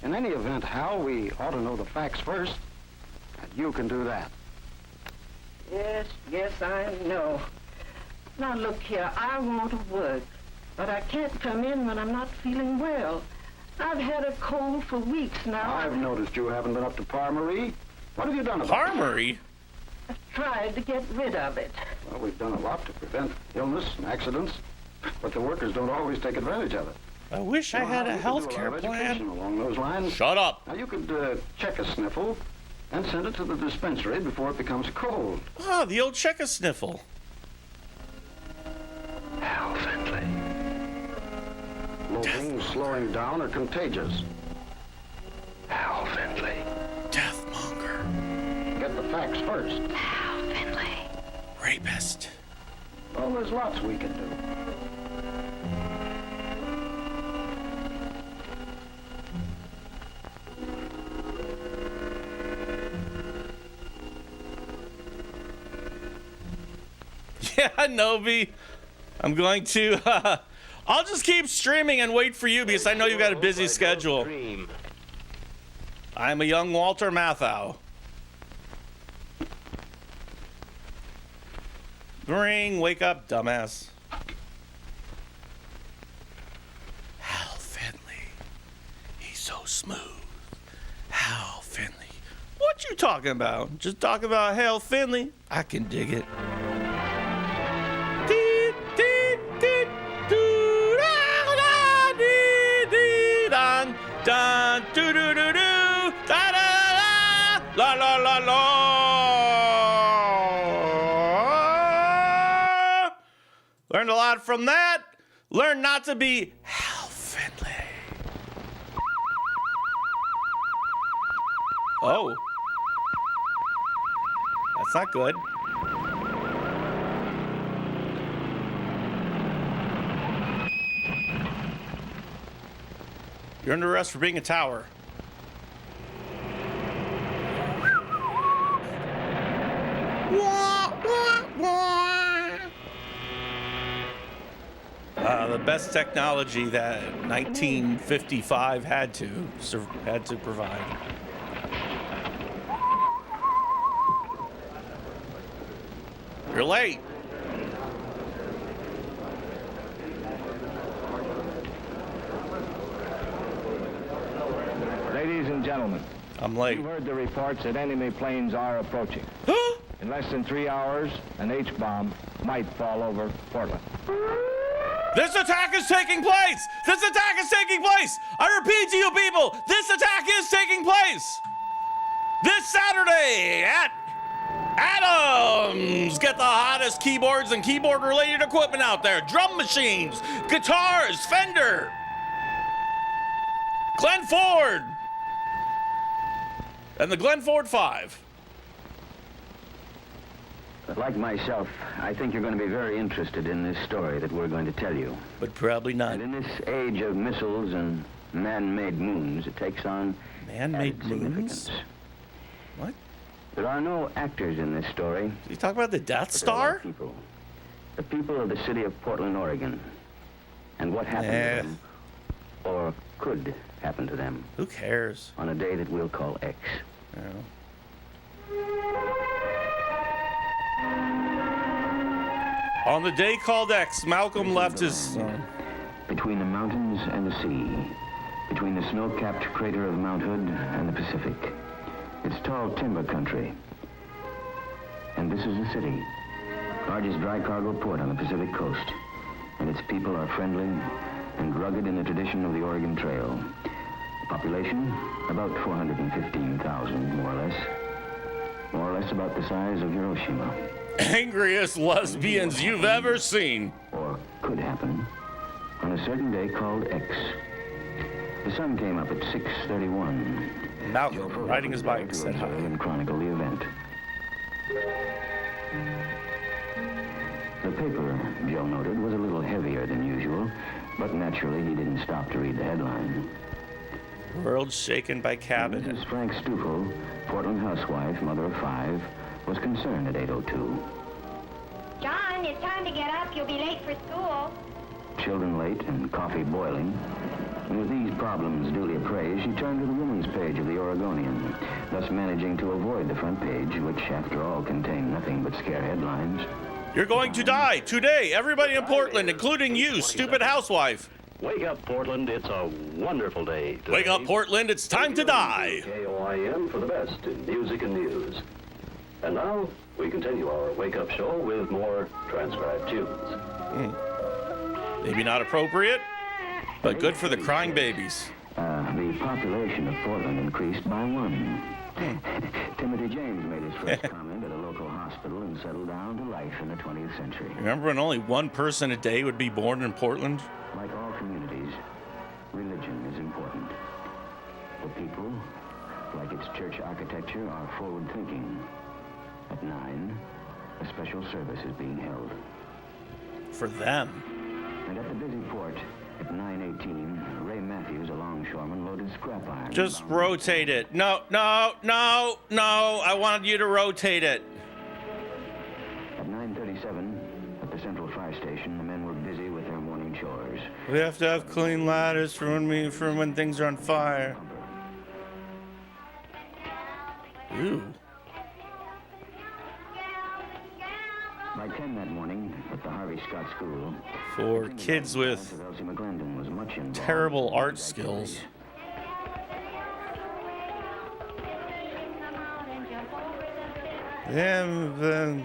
In any event, Hal, we ought to know the facts first. And you can do that. Yes, I know. Now, look here, I want to work, but I can't come in when I'm not feeling well. I've had a cold for weeks now. I've noticed you haven't been up to par, Marie. What have you done about it? Parmery? I've tried to get rid of it. Well, we've done a lot to prevent illness and accidents, but the workers don't always take advantage of it. I wish I had a health care plan. Along those lines. Shut up. Now, you could check a sniffle and send it to the dispensary before it becomes cold. Ah, the old check-a-sniffle. Hal Findlay. Loafing, slowing down, are contagious. Hal Findlay. Deathmonger. Get the facts first. Hal Findlay. Rapist. Well, there's lots we can do. Yeah, Novi. I'm going to. I'll just keep streaming and wait for you because I know you've got a busy schedule. I'm a young Walter Matthau. Ring, wake up, dumbass. Hal Finley. He's so smooth. Hal Finley. What you talking about? Just talking about Hal Finley? I can dig it. Dun, doo doo doo doo, da da la la la la. Learned a lot from that. Learn not to be Hal Finley. Oh, that's not good. You're under arrest for being a tower. The best technology that 1955 had to provide. You're late. Ladies and gentlemen, I'm late. You heard the reports that enemy planes are approaching. In less than 3 hours, an H-bomb might fall over Portland. This attack is taking place! This attack is taking place! I repeat to you people, this attack is taking place! This Saturday at Adams! Get the hottest keyboards and keyboard-related equipment out there. Drum machines, guitars, Fender, Glenn Ford, and the Glenn Ford 5. Like myself, I think you're going to be very interested in this story that we're going to tell you. But probably not. And in this age of missiles and man-made moons, it takes on man-made moons? What? There are no actors in this story. You talk about the Death Star? People. The people of the city of Portland, Oregon. And what happened to them, or could happen to them. Who cares? On a day that we'll call X. Oh. On the day called X, Malcolm left his... Between the mountains and the sea, between the snow-capped crater of Mount Hood and the Pacific. It's tall timber country. And this is the city, largest dry cargo port on the Pacific coast. And its people are friendly and rugged in the tradition of the Oregon Trail. Population, about 415,000, more or less. More or less about the size of Hiroshima. Angriest lesbians you've ever seen. Or could happen on a certain day called X. The sun came up at 6:31. Malcolm, riding his bike, said hi. And chronicle the event. The paper, Joe noted, was a little heavier than usual, but naturally he didn't stop to read the headline. World shaken by cabinet. Mrs. Frank Stufel, Portland housewife, mother of 5, was concerned at 8:02. John, it's time to get up. You'll be late for school. Children late and coffee boiling. And with these problems duly appraised, she turned to the women's page of the Oregonian, thus managing to avoid the front page, which, after all, contained nothing but scare headlines. You're going to die today. Everybody in Portland, including you, stupid housewife. Wake up, Portland. It's a wonderful day today. Wake up, Portland. It's time to die. KOIN for the best in music and news. And now, we continue our wake-up show with more transcribed tunes. Maybe not appropriate, but good for the crying babies. The population of Portland increased by 1. Timothy James made his first comment at a local hospital and settled down to life in the 20th century. Remember when only one person a day would be born in Portland? Like all communities, religion is important. The people, like its church architecture, are forward-thinking. At 9, a special service is being held. For them. And at the busy port, at 9:18, Ray Matthews, a longshoreman, loaded scrap iron. Just rotate it. No. I wanted you to rotate it. At 9:37, fire station, the men were busy with their morning chores. We have to have clean ladders for when things are on fire. Ooh. By 10 that morning, at the Harvey Scott School, for kids with terrible art skills. And the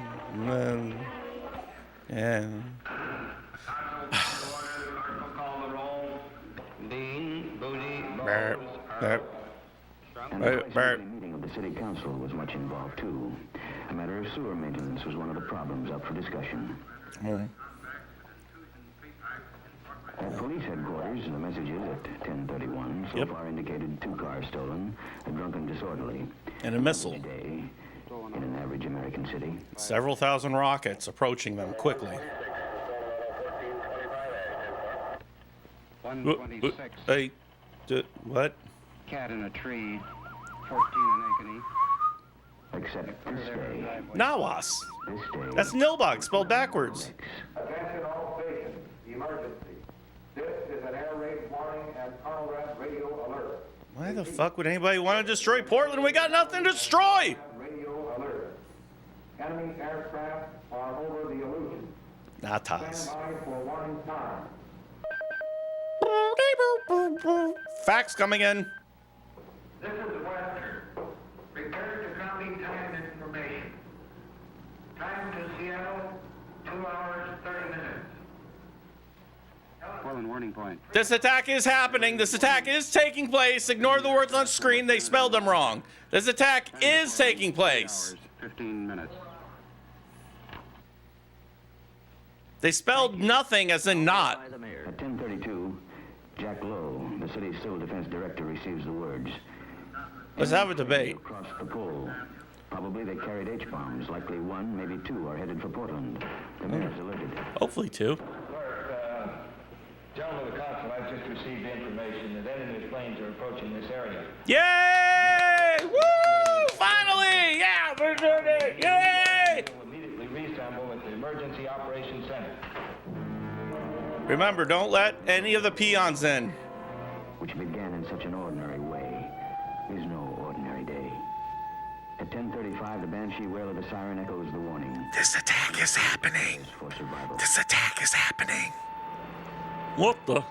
meeting of the city council was much involved too. A matter of sewer maintenance was one of the problems up for discussion. At police headquarters, the messages at 10:31 so far indicated 2 cars stolen, a drunken disorderly, and a missile. Day in an average American city. Several thousand rockets approaching them quickly. 126. Hey, what? Cat in a tree. 14 in Ankeny. Except this day. Nawas. This day. That's Nilbog spelled backwards. Attention all stations. Emergency. This is an air raid warning and Conrad radio alert. Why the fuck would anybody want to destroy Portland? We got nothing to destroy! Radio alert. Enemy aircraft are over the illusion. Natas. Stand by for warning time. Fax coming in. This is Western. Prepare to copy time information. Time to Seattle, 2 hours, 30 minutes. Portland warning point. This attack is happening. This attack is taking place. Ignore the words on screen. They spelled them wrong. This attack is taking place. 15 minutes. They spelled nothing as in not. At 10:32, Jack Lowe, the city's civil defense director, receives the words. Let's have a debate. Across the pole. Probably they carried H-bombs. Likely 1, maybe 2 are headed for Portland. The mayor's alerted. Hopefully 2. Gentlemen of the council, I've just received information that enemy planes are approaching this area. Yay! Woo! Finally! Yeah, we're doing it! Yay! We'll immediately reassemble at the Emergency Operations Center. Remember, don't let any of the peons in. Which began in such an ordinary way is no ordinary day. At 10:35, the banshee wail of the siren echoes the warning. This attack is happening. For survival. This attack is happening. What the?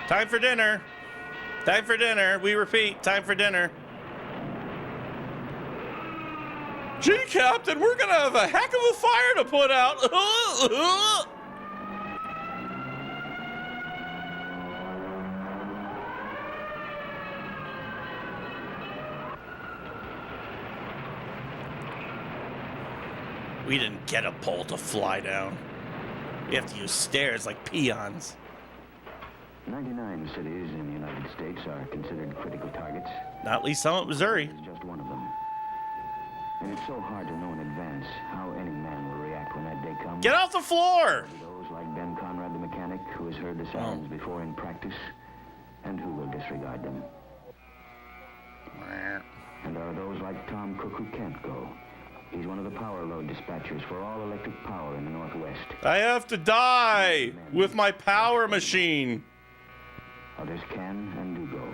Time for dinner. Time for dinner. We repeat, time for dinner. Gee, Captain, we're gonna have a heck of a fire to put out. We didn't get a pole to fly down. We have to use stairs like peons. 99 cities in the United States are considered critical targets. Not least some at Missouri. It's just one of them. And it's so hard to know in advance how any man will react when that day comes. Get off the floor! Those like Ben Conrad, the mechanic, who has heard the sirens before in practice, and who will disregard them. And there are those like Tom Cook who can't go. He's one of the power load dispatchers for all electric power in the Northwest. I have to die with my power machine. Others can and do go.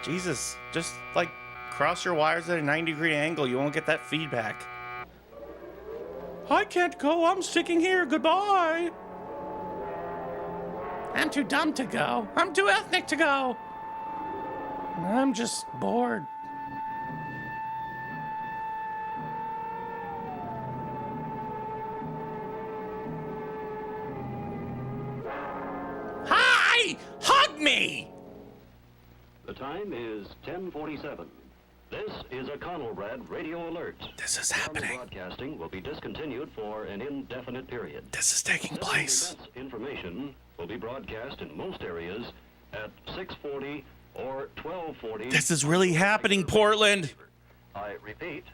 Jesus, just like cross your wires at a 90-degree angle. You won't get that feedback. I can't go. I'm sticking here. Goodbye. I'm too dumb to go. I'm too ethnic to go. I'm just bored. Hi! Hug me! The time is 10:47. This is a Conrad radio alert. This is happening. Broadcasting will be discontinued for an indefinite period. This is taking place. Information will be broadcast in most areas at 6:40 or 12:40. This is really happening, Portland. I repeat,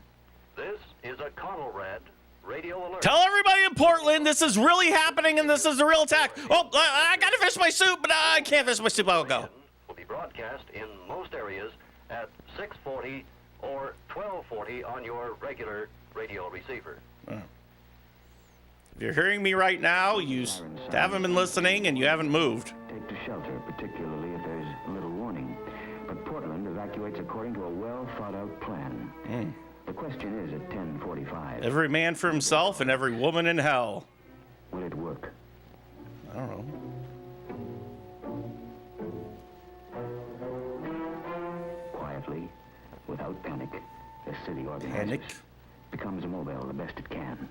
this is a Conrad radio alert. Tell everybody in Portland this is really happening and this is a real attack. Oh, I gotta finish my soup, but I can't finish my soup. I'll go. Will be broadcast in most areas at 640 or 1240 on your regular radio receiver. If you're hearing me right now, you haven't been listening and you haven't moved. Take to shelter, particularly if there's little warning. But Portland evacuates according to a well-thought-out plan. The question is at 10:45. Every man for himself and every woman in hell. Will it work? I don't know. Quietly, without panic, the city organizes. Becomes mobile the best it can.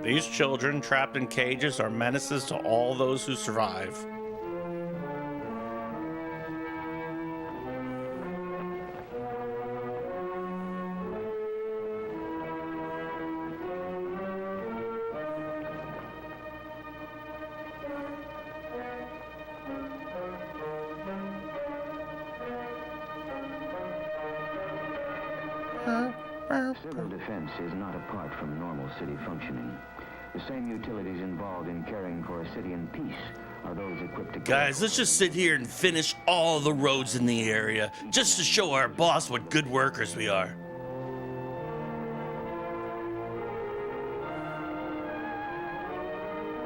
These children trapped in cages are menaces to all those who survive. Civil defense is not apart from normal city functioning. The same utilities involved in caring for a city in peace are those equipped to... Guys, let's just sit here and finish all the roads in the area, just to show our boss what good workers we are.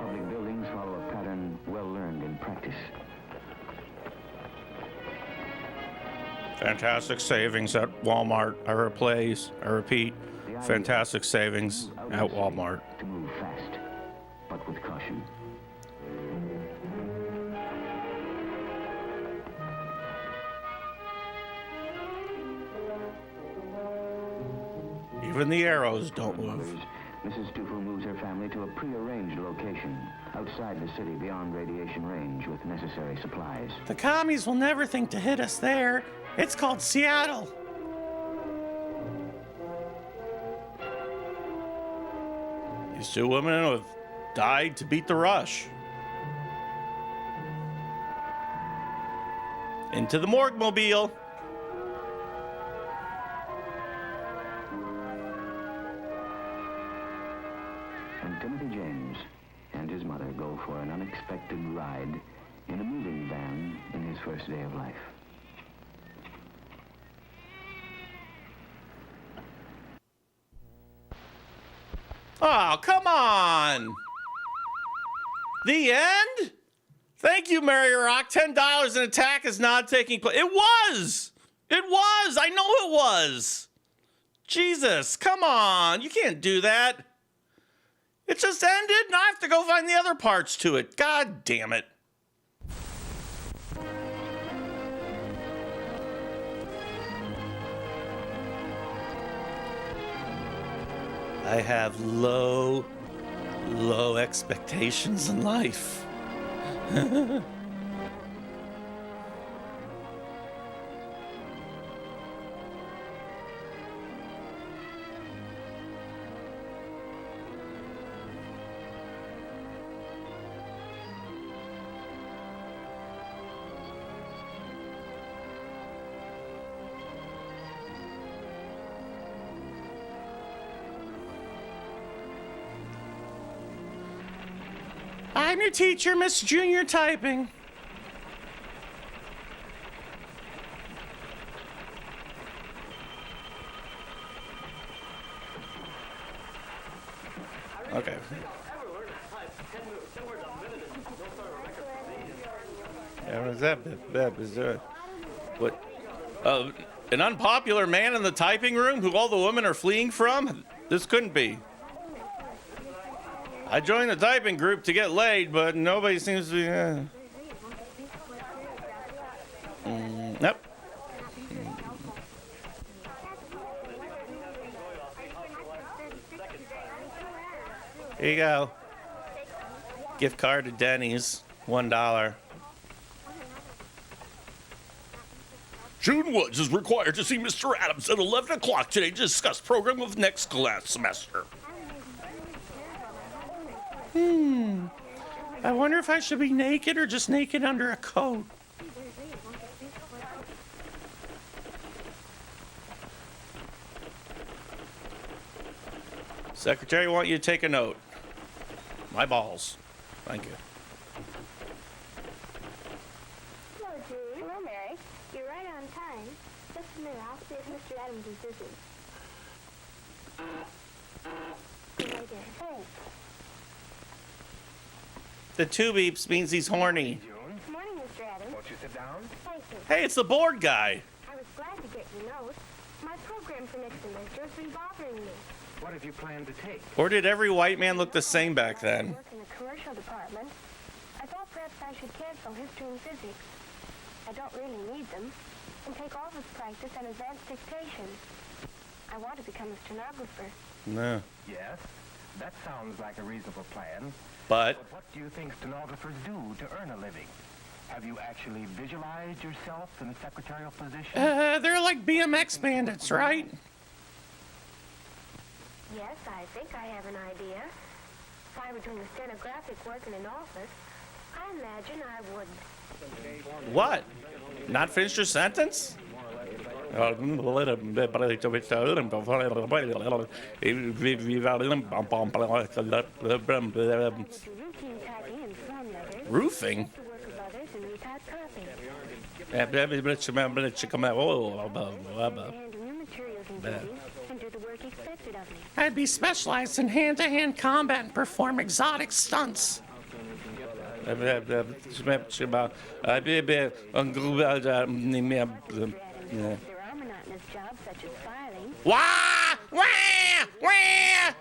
Public buildings follow a pattern well learned in practice. Fantastic savings at Walmart. I repeat, fantastic savings at Walmart. To move fast, but with caution. Even the arrows don't move. Mrs. Stufel moves her family to a prearranged location outside the city beyond radiation range with necessary supplies. The commies will never think to hit us there. It's called Seattle. These two women have died to beat the rush. Into the morgue mobile. And Timothy James and his mother go for an unexpected ride in a moving van in his first day of life. Oh, come on. The end? Thank you, Mary Rock. $10 an attack is not taking place. It was. I know it was. Jesus, come on. You can't do that. It just ended, and I have to go find the other parts to it. God damn it. I have low expectations in life. I'm your teacher, Miss Junior Typing. Okay. Yeah, what is that? What? An unpopular man in the typing room who all the women are fleeing from? This couldn't be. I joined the typing group to get laid, but nobody seems to be... Nope. Here you go. Gift card to Denny's. $1. June Woods is required to see Mr. Adams at 11 o'clock today to discuss program of next class semester. I wonder if I should be naked or just naked under a coat. Secretary, I want you to take a note. My balls. Thank you. Hello, Jude. Hello, Mary. You're right on time. Just a minute. I'll see if Mr. Adams is busy. Right there. Thanks. The 2 beeps means he's horny. Good morning, Mr. Adams. Won't you sit down? Thank you. Hey, it's the board guy. I was glad to get your note. My program for next semester has been bothering me. What have you planned to take? Or did every white man look the same back I then? work in the commercial department. I thought perhaps I should cancel history and physics. I don't really need them. And take office practice and advanced dictation. I want to become a stenographer. No. Yes, that sounds like a reasonable plan. But What do you think stenographers do to earn a living? Have you actually visualized yourself in a secretarial position? they're like BMX bandits, right? Yes, I think I have an idea. If I were doing stenographic work in an office, I imagine I would. What? Not finished your sentence? Routine typing and form letters. Roofing? The work of others and retype copy. Handle Handle new materials and duties and do the work expected of me. I'd be specialized in hand-to-hand combat and perform exotic stunts. There are monotonous jobs such as filing. Wah! Wah! Wah!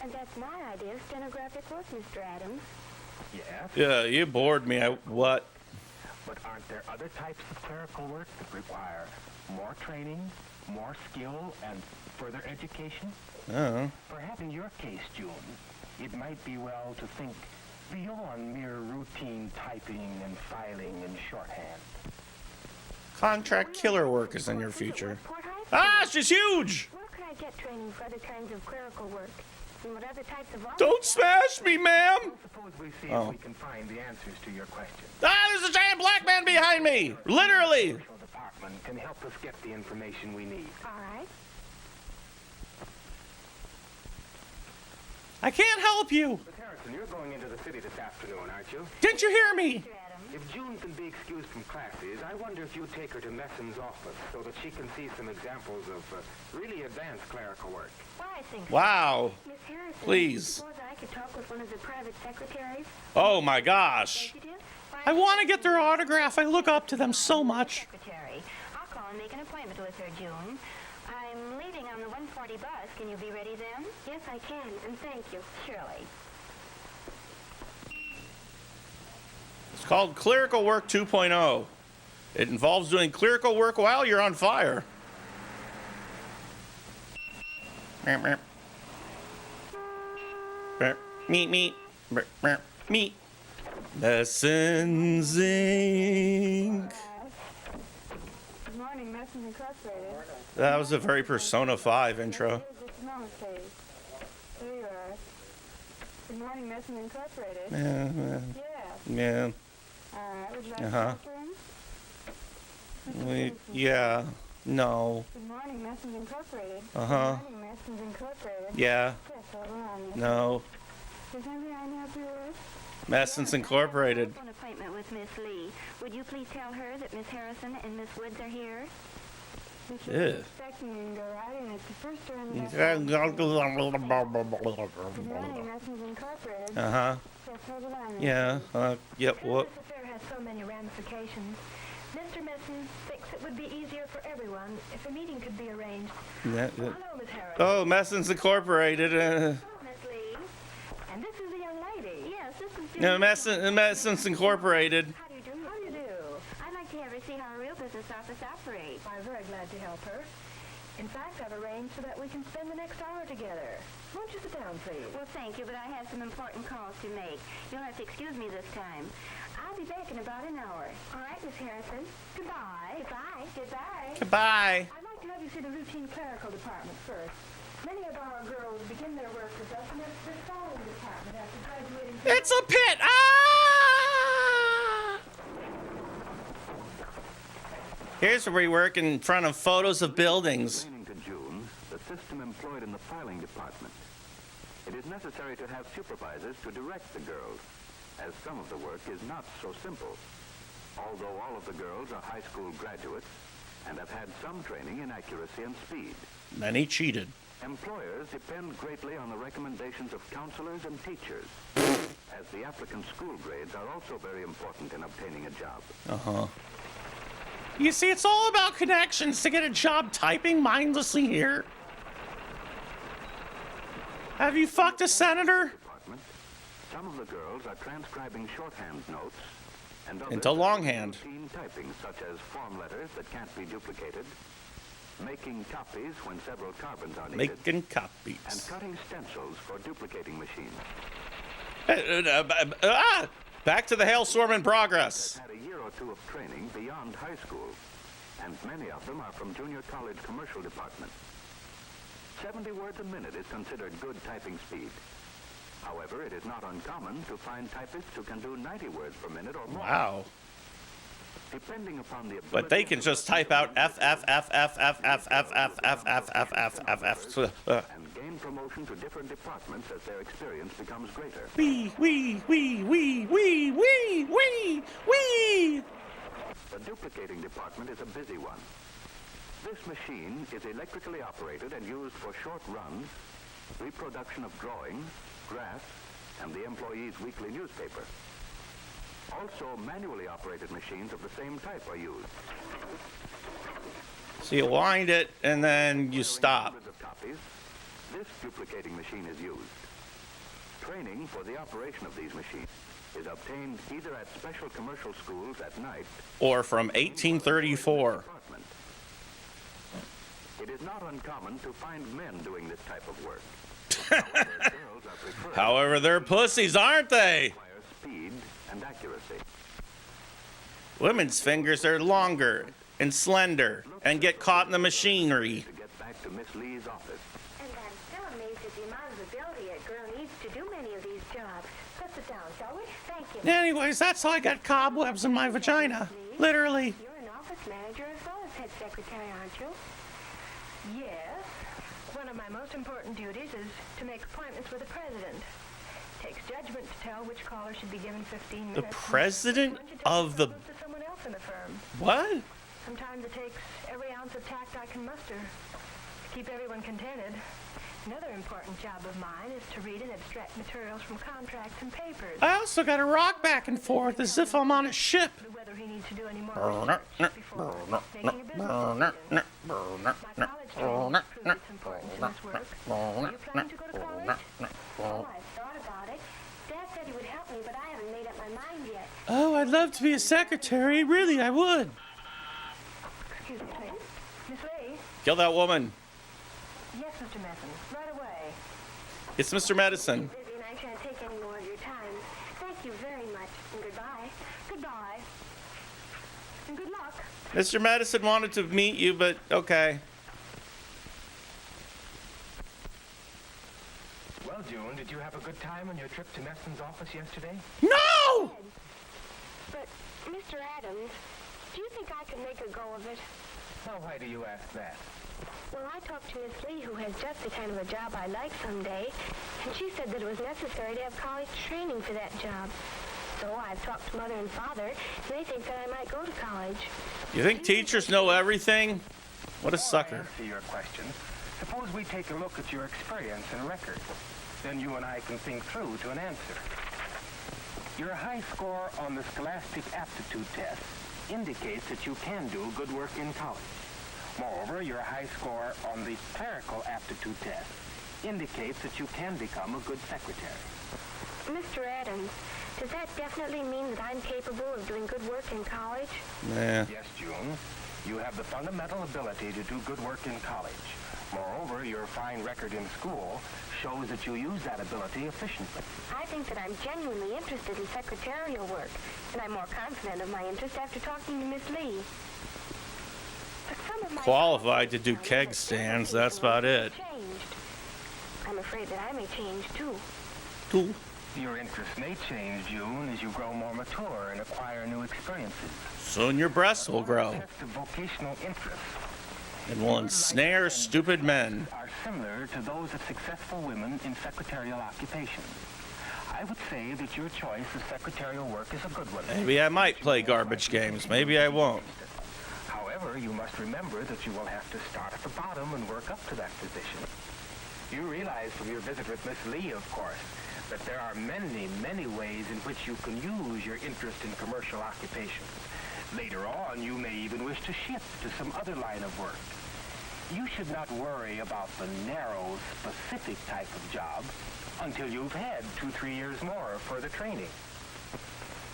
And that's my idea of stenographic work, Mr. Adams. Yes, Yeah, you bored me. What? but aren't there other types of clerical work that require more training, more skill, and further education? Oh. Perhaps in your case, June, it might be well to think beyond mere routine typing and filing and shorthand. Contract killer work is in your future. Port High Ah, she's huge! Where could I get training for other kinds of clerical work? And what other types of office Don't smash me, ma'am! Suppose we see Oh. if we can find the answers to your questions. Ah, there's a giant black man behind me! Literally! The department can help us get the information we need. All right. I can't help you! Miss Harrison, you're going into the city this afternoon, aren't you? Didn't you hear me? Mr. Adams. If June can be excused from classes, I wonder if you'd take her to Messon's office so that she can see some examples of really advanced clerical work. Why, I think Wow. Miss Harrison, Please. suppose I could talk with one of the private secretaries? Oh my gosh. Executive? I want to get their autograph. I look up to them so much. Secretary. I'll call and make an appointment with her, June. I'm leaving on the 1:40 bus. Can you be ready then? Yes, I can, and thank you. Surely. It's called Clerical Work 2.0. It involves doing clerical work while you're on fire. Meep, meep. Meep, meep, meep, meep, meep, meep. Lessons Inc. Good morning, Messons Incorporated. That was a very Persona 5 intro. Just a moment, please. Here you are. Good morning, Messons Incorporated. Yeah, Yes. yeah. All right. Would you like Uh-huh. to answer him? Yeah. No. Good morning, Messons Incorporated. Uh-huh. Good morning, Messons Incorporated. Yeah. Yes, hold on. No. Is there anything I can help you with? Messons Incorporated. An appointment with Miss Lee. Would you please tell her that Miss Harrison and Miss Woods are here? If you're Ew. expecting you to go right in, it's the first door in the left. Good morning, Messons Incorporated. Uh-huh. Yes, hold the line. Yeah. Yep. What? This affair has so many ramifications. Mr. Messon thinks it would be easier for everyone if a meeting could be arranged. Yeah, yeah. Hello, Miss Harrison. Oh, Messons Incorporated. Hello, Miss Lee. And this is the young lady. Yes, this is the... No, Messons Incorporated. How do you do? How do you do? I'd like to have her see how a real business office operates. I'm very glad to help her. In fact, I've arranged so that we can spend the next hour together. Won't you sit down, please? Well, thank you, but I have some important calls to make. You'll have to excuse me this time. I'll be back in about an hour. All right, Miss Harrison. Goodbye. Goodbye. Goodbye. Goodbye. I'd like to have you see the routine clerical department first. Many of our girls begin their work with us in the following department after graduating. It's a pit. Ah! Here's where we work in front of photos of buildings. Explaining to June the system employed in the filing department. It is necessary to have supervisors to direct the girls, as some of the work is not so simple. Although all of the girls are high school graduates and have had some training in accuracy and speed. Many cheated. Employers depend greatly on the recommendations of counselors and teachers, as the applicant's school grades are also very important in obtaining a job. Uh-huh. You see, it's all about connections to get a job typing mindlessly here. Have you fucked a senator? Some of the girls are transcribing shorthand notes and into longhand. Routine typing, such as form letters that can't be duplicated, making copies when several carbons are needed, making copies, and cutting stencils for duplicating machines. Back to the hailstorm in progress. Had a year or two of training beyond high school, and many of them are from junior college commercial department. 70 words a minute is considered good typing speed. However, it is not uncommon to find typists who can do 90 words per minute or more. Wow. Depending upon the but they can just type out F F F F F F F F F F F F F F and gain promotion to different departments as their experience becomes greater. Wee. The duplicating department is a busy one. This machine is electrically operated and used for short runs, reproduction of drawings, graphs, and the employee's weekly newspaper. Also, manually operated machines of the same type are used. So you wind it and then you stop. Of copies, this duplicating machine is used. Training for the operation of these machines is obtained either at special commercial schools at night or from 1834. It is not uncommon to find men doing this type of work. However, they're pussies, aren't they? Speed and accuracy. Women's fingers are longer and slender and get caught in the machinery. To get back to Miss Lee's office. And I'm still amazed at the amount of ability a girl needs to do many of these jobs. Let's sit down, shall we? Thank you. Anyways, that's how I got cobwebs in my vagina. Literally. You're an office manager as well as head secretary, aren't you? Yes. One of my most important duties is to make appointments with the president. Takes judgment to tell which caller should be given 15 minutes. The president of the... To someone else in the firm. What? Sometimes it takes every ounce of tact I can muster to keep everyone contented. Another important job of mine is to read and abstract materials from contracts and papers. I also got to rock back and forth as if I'm on a ship. Whether he needs to do any more research before making a business decision. My college training proved its importance in this work. Are you planning to go to college? Oh, I've thought about it. Dad said he would help me, but I haven't made up my mind yet. Oh, I'd love to be a secretary. Really, I would. Excuse me, please. Miss Lee? Kill that woman. Yes, Mr. Messon. Right away. It's Mr. Medicine. Busy and I can't take any more of your time. Thank you very much, and goodbye. Goodbye. And good luck. Mr. Medicine wanted to meet you, but okay. Well, June, did you have a good time on your trip to Messon's office yesterday? No! But, Mr. Adams, do you think I can make a go of it? Now, why do you ask that? Well, I talked to Miss Lee, who has just the kind of a job I'd like someday, and she said that it was necessary to have college training for that job. So I've talked to Mother and Father, and they think that I might go to college. You think teachers know everything? What a sucker. To answer your question, suppose we take a look at your experience and record. Then you and I can think through to an answer. Your high score on the Scholastic Aptitude Test indicates that you can do good work in college. Moreover, your high score on the Clerical Aptitude Test indicates that you can become a good secretary. Mr. Adams, does that definitely mean that I'm capable of doing good work in college? Yeah. Yes, June. You have the fundamental ability to do good work in college. Moreover, your fine record in school shows that you use that ability efficiently. I think that I'm genuinely interested in secretarial work, and I'm more confident of my interest after talking to Miss Lee. But some of my Qualified to do keg stands, that's about it. changed. I'm afraid that I may change, too. Cool. Your interests may change, June, as you grow more mature and acquire new experiences. Soon your breasts will grow. Test of vocational interest and will ensnare stupid men. Are similar to those of successful women in secretarial occupations. I would say that your choice of secretarial work is a good one. Maybe I might play garbage games. Maybe I won't. However, you must remember that you will have to start at the bottom and work up to that position. You realize from your visit with Miss Lee, of course, that there are many, many ways in which you can use your interest in commercial occupations. Later on, you may even wish to shift to some other line of work. You should not worry about the narrow, specific type of job until you've had 2-3 years more of further training.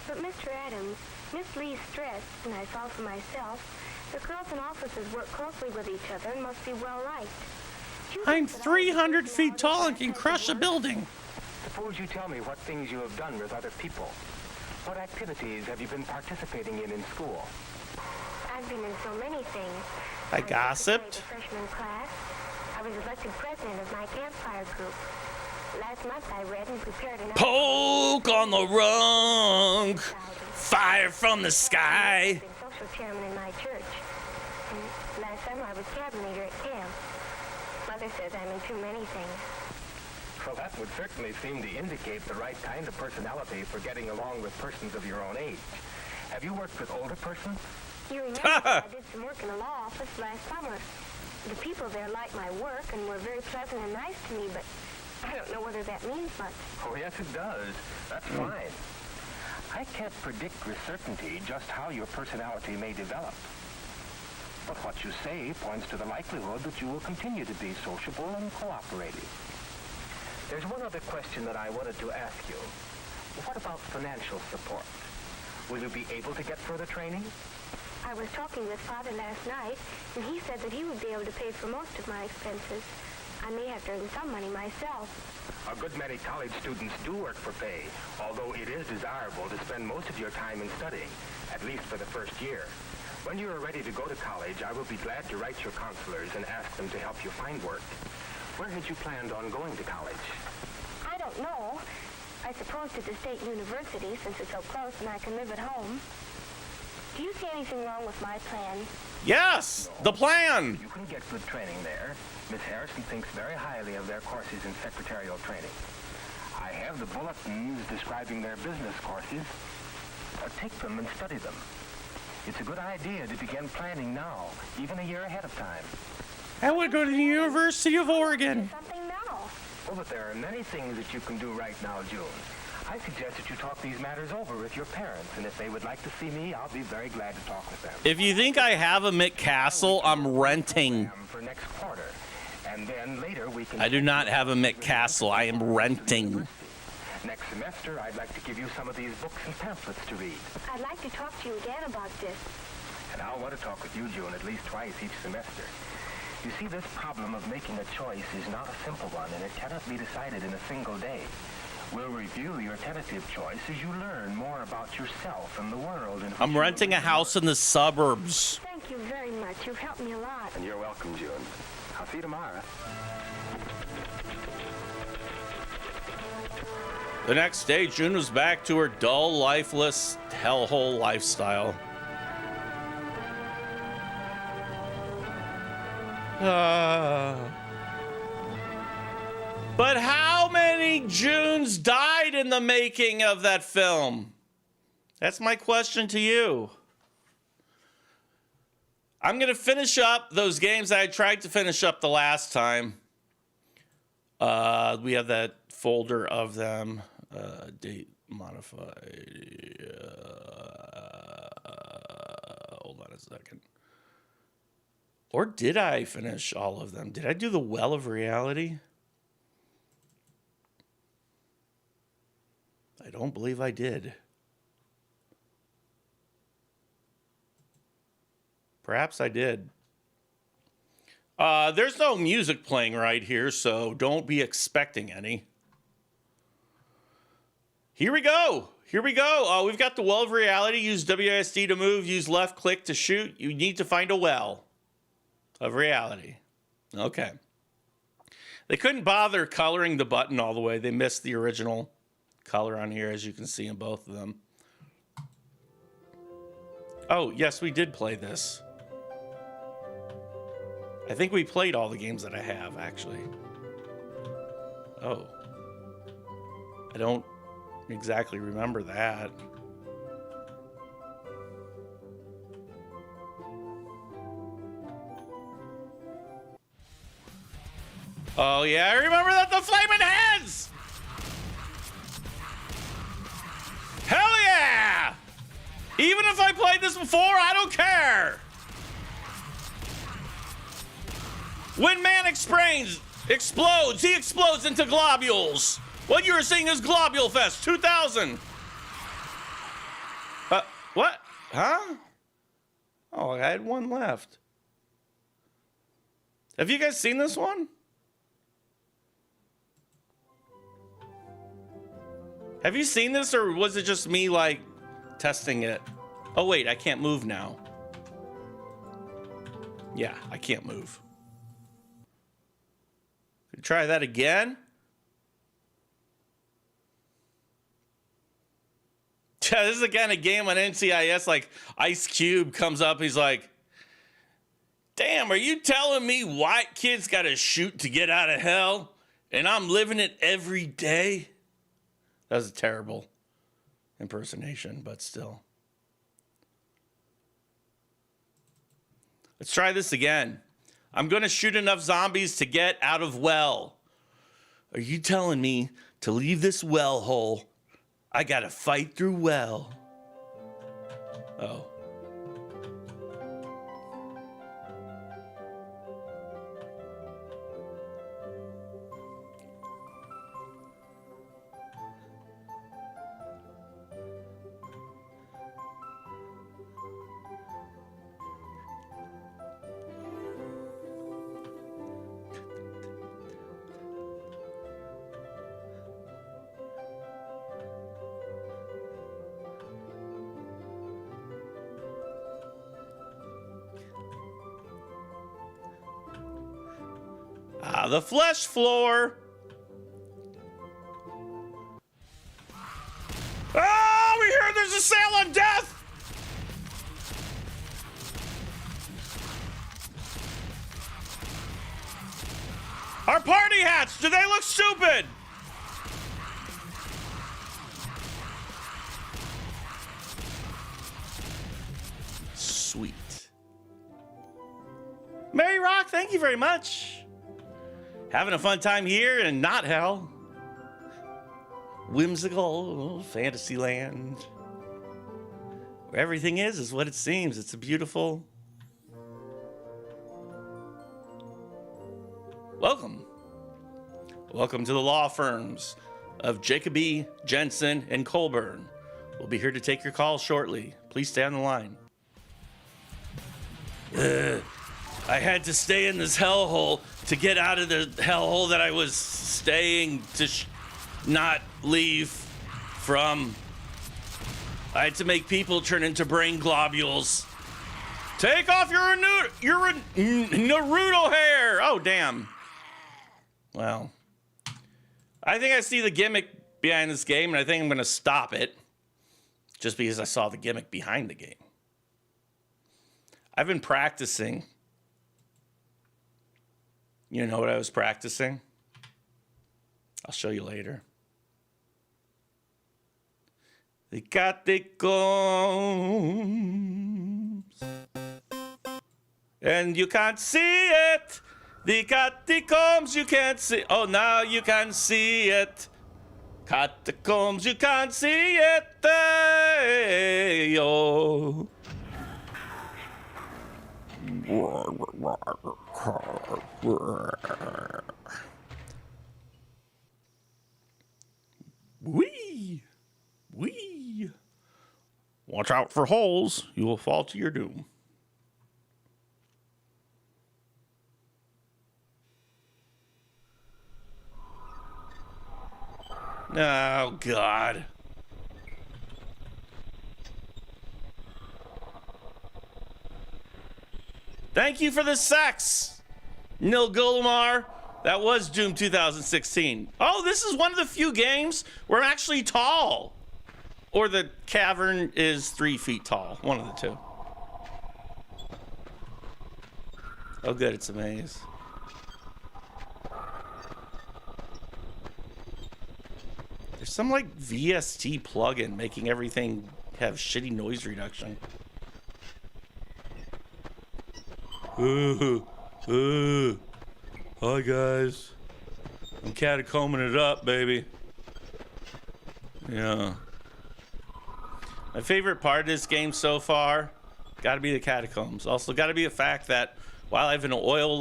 But Mr. Adams, Miss Lee stressed, and I saw for myself, the girls in offices work closely with each other and must be well-liked. I'm 300 feet tall and can crush a building. Suppose you tell me what things you have done with other people. What activities have you been participating in school? I've been in so many things. I gossiped. Freshman class. I was elected president of my campfire group. Last month I read and prepared an Poke on the rung, fire from the sky. I've been social chairman in my church. And last summer I was cabin leader at camp. Mother says I'm in too many things. Well, that would certainly seem to indicate the right kind of personality for getting along with persons of your own age. Have you worked with older persons? You remember I did some work in a law office last summer. The people there liked my work and were very pleasant and nice to me, but I don't know whether that means much. Oh, yes, it does. That's fine. I can't predict with certainty just how your personality may develop. But what you say points to the likelihood that you will continue to be sociable and cooperative. There's one other question that I wanted to ask you. What about financial support? Will you be able to get further training? I was talking with Father last night, and he said that he would be able to pay for most of my expenses. I may have to earn some money myself. A good many college students do work for pay, although it is desirable to spend most of your time in studying, at least for the first year. When you are ready to go to college, I will be glad to write your counselors and ask them to help you find work. Where had you planned on going to college? I don't know. I suppose to the state university, since it's so close and I can live at home. Do you see anything wrong with my plan? Yes, the plan. You can get good training there. Miss Harrison thinks very highly of their courses in secretarial training. I have the bulletins describing their business courses. Take them and study them. It's a good idea to begin planning now, even a year ahead of time. I would go to the University of Oregon. Something now. Oh, but there are many things that you can do right now, June. I suggest that you talk these matters over with your parents, and if they would like to see me, I'll be very glad to talk with them. If you think I have a McCastle, I'm renting. For next quarter, and then later we can. I do not have a McCastle. I am renting. Next semester, I'd like to give you some of these books and pamphlets to read. I'd like to talk to you again about this. And I'll want to talk with you, June, at least twice each semester. You see, this problem of making a choice is not a simple one, and it cannot be decided in a single day. We'll review your tentative choice as you learn more about yourself and the world. I'm renting a house in the suburbs. Thank you very much. You've helped me a lot. And you're welcome, June. I'll see you tomorrow. The next day, June was back to her dull, lifeless, hellhole lifestyle. But how many Junes died in the making of that film? That's my question to you. I'm going to finish up those games I tried to finish up the last time. We have that folder of them. Date modified. Hold on a second. Or did I finish all of them? Did I do the Well of Reality? I don't believe I did. Perhaps I did. There's no music playing right here, so don't be expecting any. Here we go. Here we go. We've got the Well of Reality. Use WASD to move. Use left click to shoot. You need to find a well of reality. Okay. They couldn't bother coloring the button all the way. They missed the original color on here, as you can see in both of them. Oh, yes, we did play this. I think we played all the games that I have, actually. Oh. I don't exactly remember that. Oh, yeah, I remember that, the Flaming Heads! Hell yeah! Even if I played this before, I don't care! When man explodes, he explodes into globules. What you are seeing is Globule Fest 2000. What? Huh? Oh, I had one left. Have you guys seen this one? Have you seen this, or was it just me, like, testing it? Oh, wait, I can't move now. Yeah, I can't move. Try that again. Yeah, this is the kind of game on NCIS, like, Ice Cube comes up, he's like, damn, are you telling me white kids gotta shoot to get out of hell? And I'm living it every day? That was a terrible impersonation, but still. Let's try this again. I'm gonna shoot enough zombies to get out of well. Are you telling me to leave this well hole, I gotta fight through well? Oh. The flesh floor. Oh, we hear there's a sale on death. Our party hats, do they look stupid? Sweet. Mary Rock, thank you very much. Having a fun time here in not hell. Whimsical fantasy land. Where everything is what it seems. It's a beautiful. Welcome. Welcome to the law firms of Jacoby, Jensen, and Colburn. We'll be here to take your calls shortly. Please stay on the line. I had to stay in this hellhole to get out of the hellhole that I was staying to not leave from. I had to make people turn into brain globules. Take off your Naruto hair. Oh, damn. Well, I think I see the gimmick behind this game, and I think I'm going to stop it just because I saw the gimmick behind the game. I've been practicing. You know what I was practicing? I'll show you later. The Catacombs. And you can't see it. The Catacombs, you can't see. Oh, now you can see it. Catacombs, you can't see it. Hey, oh. Wee! Wee! Watch out for holes. You will fall to your doom. Oh, God. Thank you for the sex, Nil Gullimar. That was Doom 2016. Oh, this is one of the few games where I'm actually tall. Or the cavern is 3 feet tall. One of the two. Oh, good, it's a maze. There's some like VST plugin making everything have shitty noise reduction. Hi guys. I'm catacombing it up, baby. Yeah. My favorite part of this game so far, gotta be the catacombs. Also gotta be the fact that while I have an oil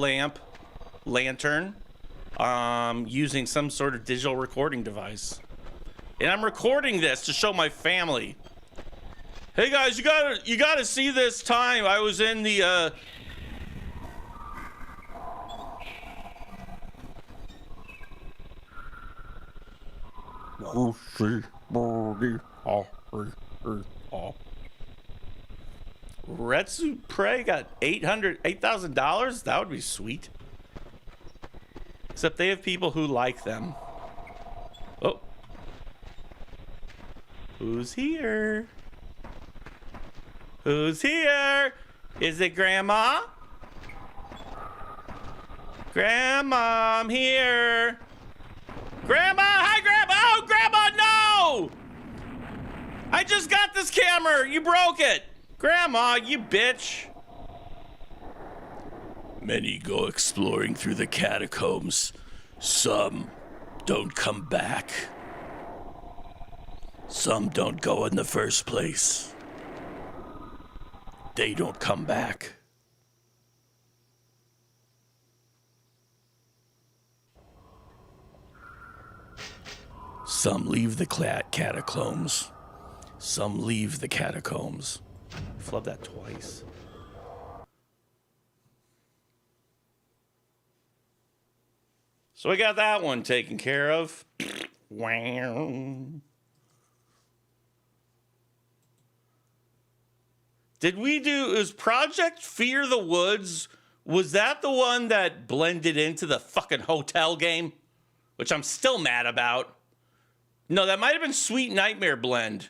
lantern, using some sort of digital recording device. And I'm recording this to show my family. Hey guys, you gotta see this time I was in the Retsu Prey got $8,000. That would be sweet. Except they have people who like them. Oh. Who's here? Who's here? Is it Grandma? Grandma, I'm here. Grandma, hi Grandma. Oh, Grandma, no! I just got this camera. You broke it. Grandma, you bitch. Many go exploring through the catacombs. Some don't come back. Some don't go in the first place. They don't come back. Some leave the catacombs. Some leave the catacombs. I flubbed that twice. So we got that one taken care of. Wow. Did we do, is Project Fear the Woods, was that the one that blended into the fucking hotel game? Which I'm still mad about. No, that might have been Sweet Nightmare Blend.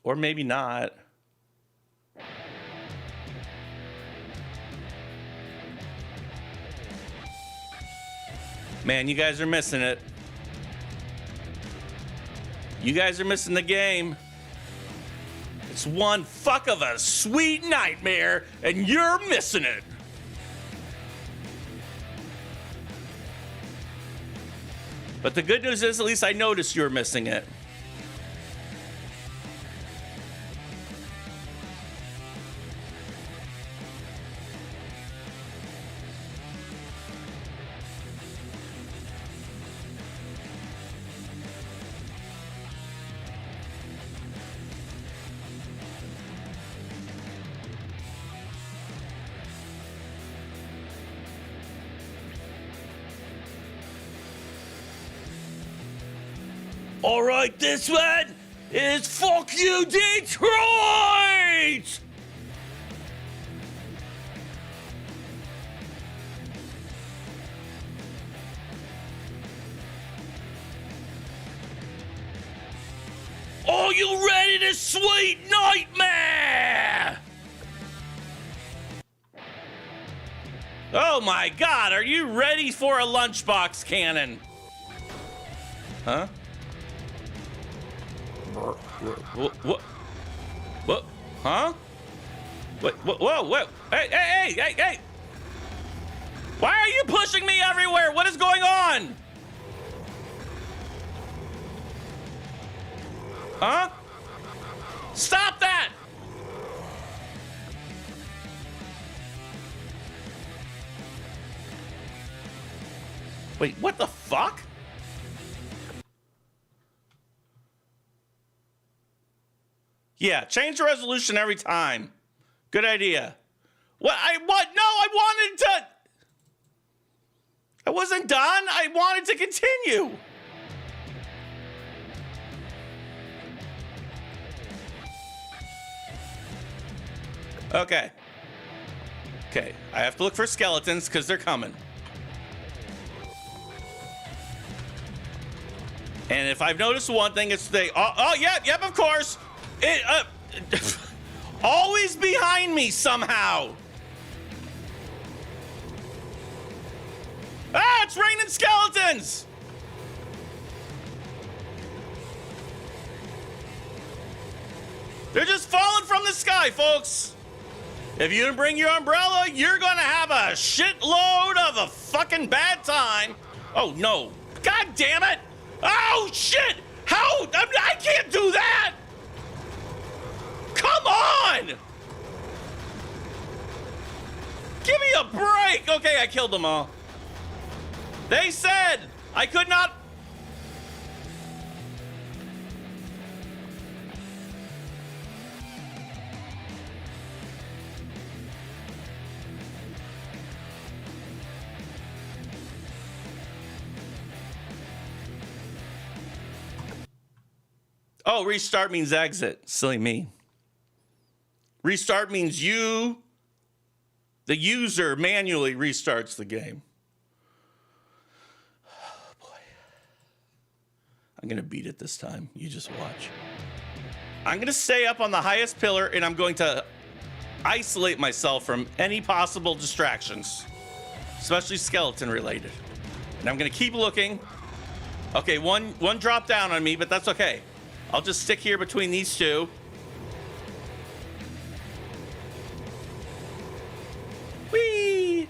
Or maybe not. Man, you guys are missing it. You guys are missing the game. It's one fuck of a sweet nightmare, and you're missing it. But the good news is, at least I noticed you're missing it. All right, this one is Fuck You, Detroit! Are you ready to sweet nightmare? Oh my God, are you ready for a lunchbox cannon? Huh? What? Huh? Whoa. Hey. Why are you pushing me everywhere? What is going on? Huh? Stop that! Wait, what the fuck? Yeah, change the resolution every time. Good idea. What? No, I wanted to. I wasn't done. I wanted to continue. Okay. I have to look for skeletons because they're coming. And if I've noticed one thing, it's they. Yep, of course. Always behind me somehow. it's raining skeletons! They're just falling from the sky, folks. If you didn't bring your umbrella, you're gonna have a shitload of a fucking bad time. Oh, no. God damn it! Oh, shit! How? I can't do that! Come on! Give me a break! Okay, I killed them all. They said I could not... Oh, restart means exit. Silly me. Restart means you, the user, manually restarts the game. Oh, boy. I'm going to beat it this time. You just watch. I'm going to stay up on the highest pillar, and I'm going to isolate myself from any possible distractions, especially skeleton related. And I'm going to keep looking. Okay, one dropped down on me, but that's okay. I'll just stick here between these two. Whee!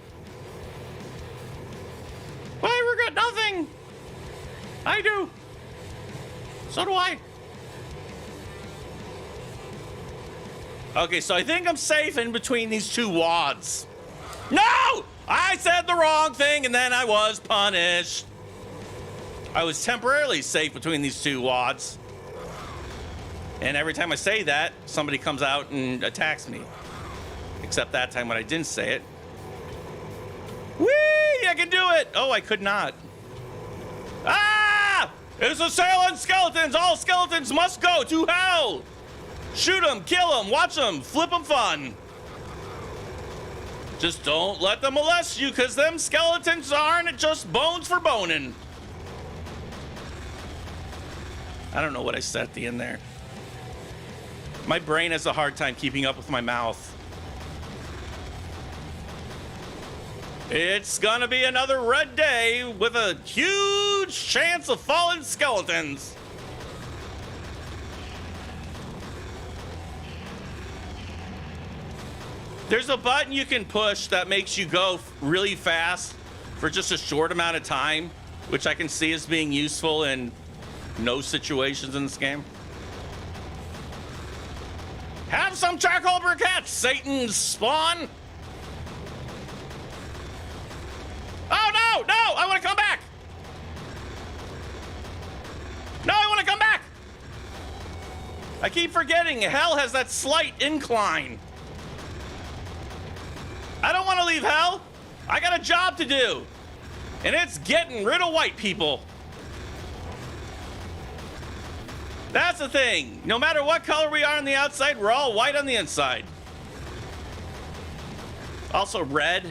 I regret nothing. I do. So do I. Okay, so I think I'm safe in between these two wads. No! I said the wrong thing and then I was punished. I was temporarily safe between these two wads. And every time I say that, somebody comes out and attacks me. Except that time when I didn't say it. Whee! I can do it! Oh, I could not. Ah! It's assailant skeletons! All skeletons must go to hell! Shoot them, kill them, watch them, flip them fun. Just don't let them molest you, because them skeletons aren't just bones for boning. I don't know what I said at the end there. My brain has a hard time keeping up with my mouth. It's gonna be another red day with a huge chance of fallen skeletons. There's a button you can push that makes you go really fast for just a short amount of time, which I can see as being useful in no situations in this game. Have some charcoal briquettes, Satan's spawn. Oh, no, no, I want to come back. No, I want to come back. I keep forgetting hell has that slight incline. I don't want to leave hell. I got a job to do. And it's getting rid of white people. That's the thing. No matter what color we are on the outside, we're all white on the inside. Also red.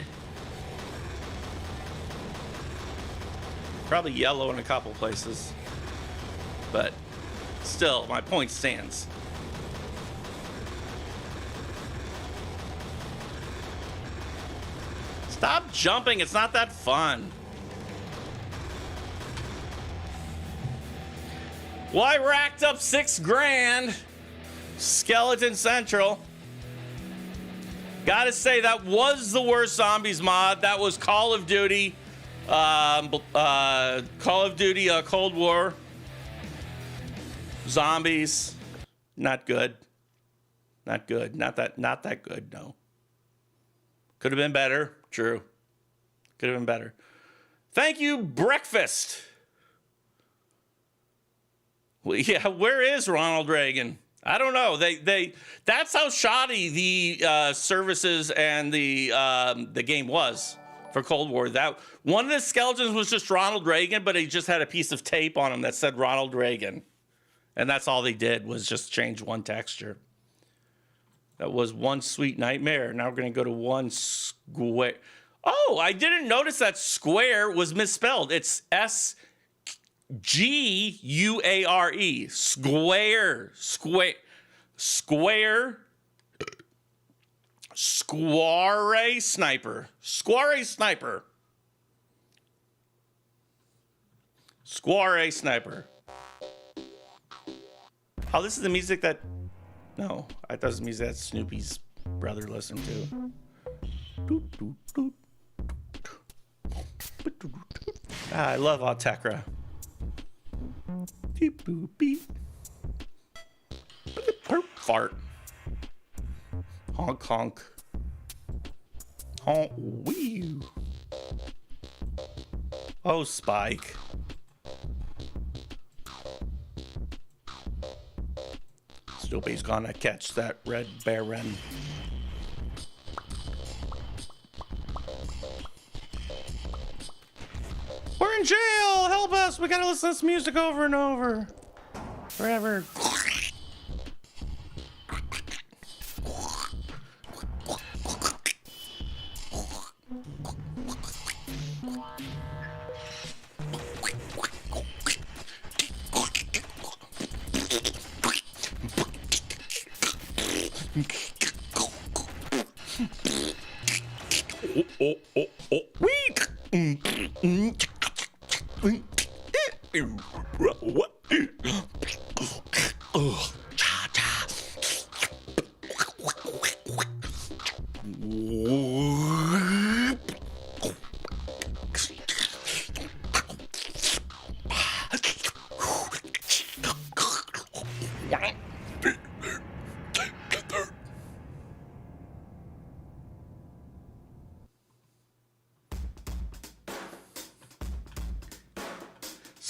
Probably yellow in a couple places. But still, my point stands. Stop jumping. It's not that fun. Well, I racked up $6,000. Skeleton Central. Gotta say, that was the worst zombies mod. That was Call of Duty. Cold War. Zombies. Not good. Not good. Not that good, no. Could have been better. True. Could have been better. Thank you, breakfast. Well, yeah, where is Ronald Reagan? I don't know. That's how shoddy the services and the game was for Cold War. That one of the skeletons was just Ronald Reagan, but he just had a piece of tape on him that said Ronald Reagan. And that's all they did was just change one texture. That was one sweet nightmare. Now we're going to go to one square. Oh, I didn't notice that square was misspelled. It's S-G-U-A-R-E. Square. Square. Square. Square Sniper. Square Sniper. Square Sniper. Oh, this is the music that... No, I thought it was the music that Snoopy's brother listened to. I love Autekra. Beep, boop, beep. Perp, fart. Honk, honk. Honk, wee. Oh, Spike. Snoopy's gonna catch that red baron. We're in jail! Help us! We gotta listen to this music over and over. Forever.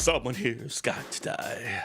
Someone here's got to die.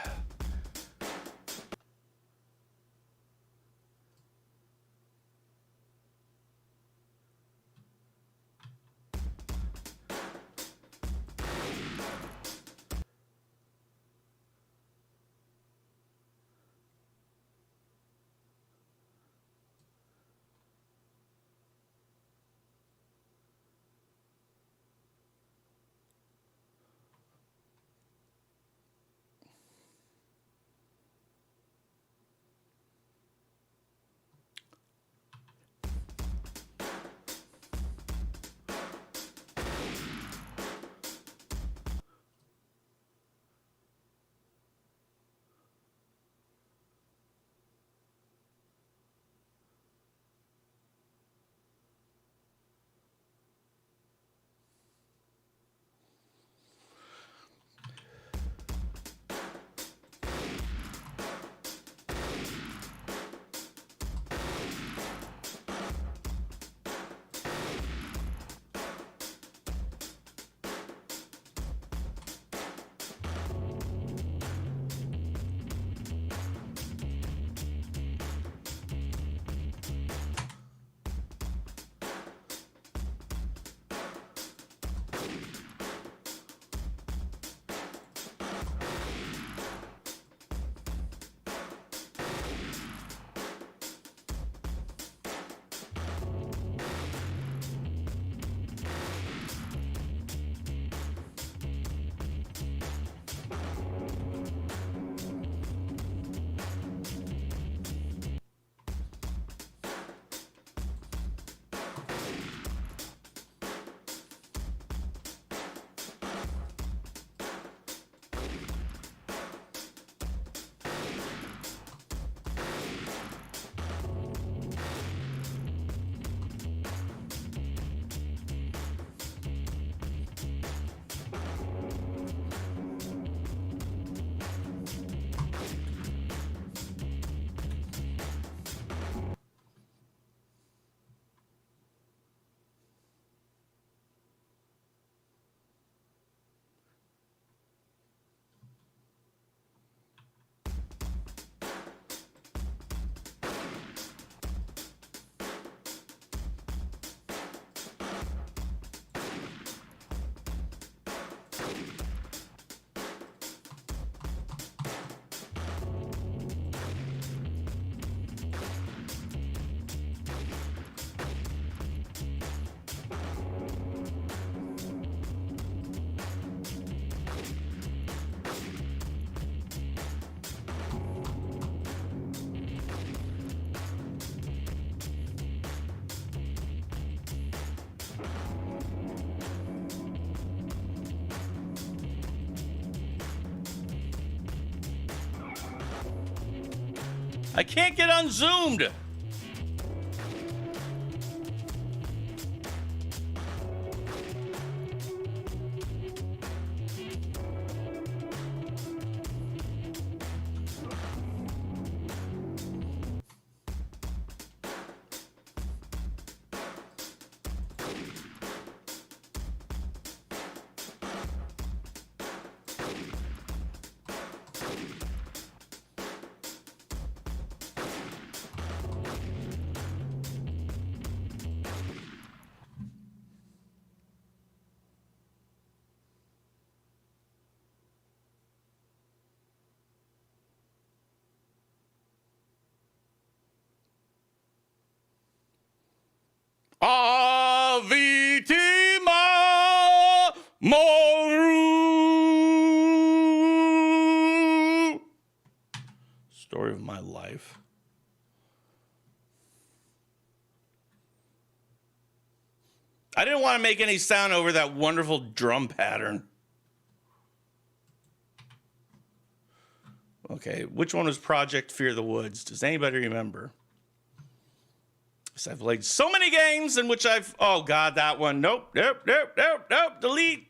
I can't get unzoomed. Avitima Moru. Story of my life. I didn't want to make any sound over that wonderful drum pattern. Okay, which one was Project Fear the Woods? Does anybody remember? I've played so many games in which oh God, that one. Nope. Delete.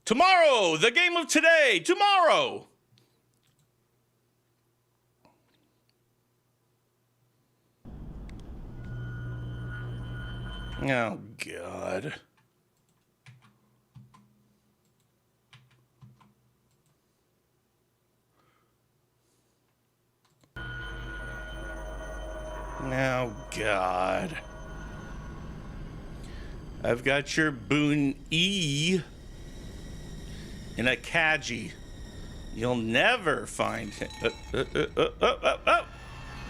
Tomorrow, the game of today. Tomorrow. Oh God. Oh, God. I've got your Boon E in a Kaji. You'll never find him.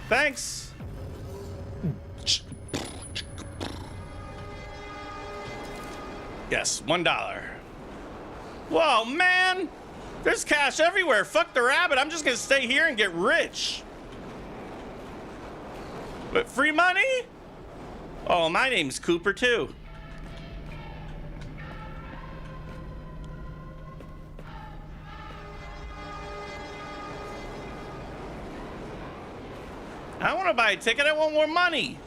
Thanks. Yes, $1. Whoa, man. There's cash everywhere. Fuck the rabbit. I'm just going to stay here and get rich. But free money? Oh, my name's Cooper, too. I don't want to buy a ticket. I want more money.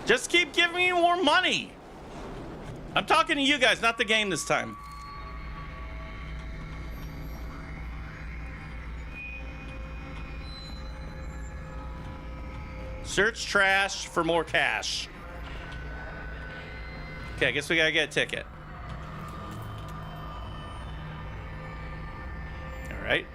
Just keep giving me more money. I'm talking to you guys, not the game this time. Search trash for more cash. Okay, I guess we gotta get a ticket. All right.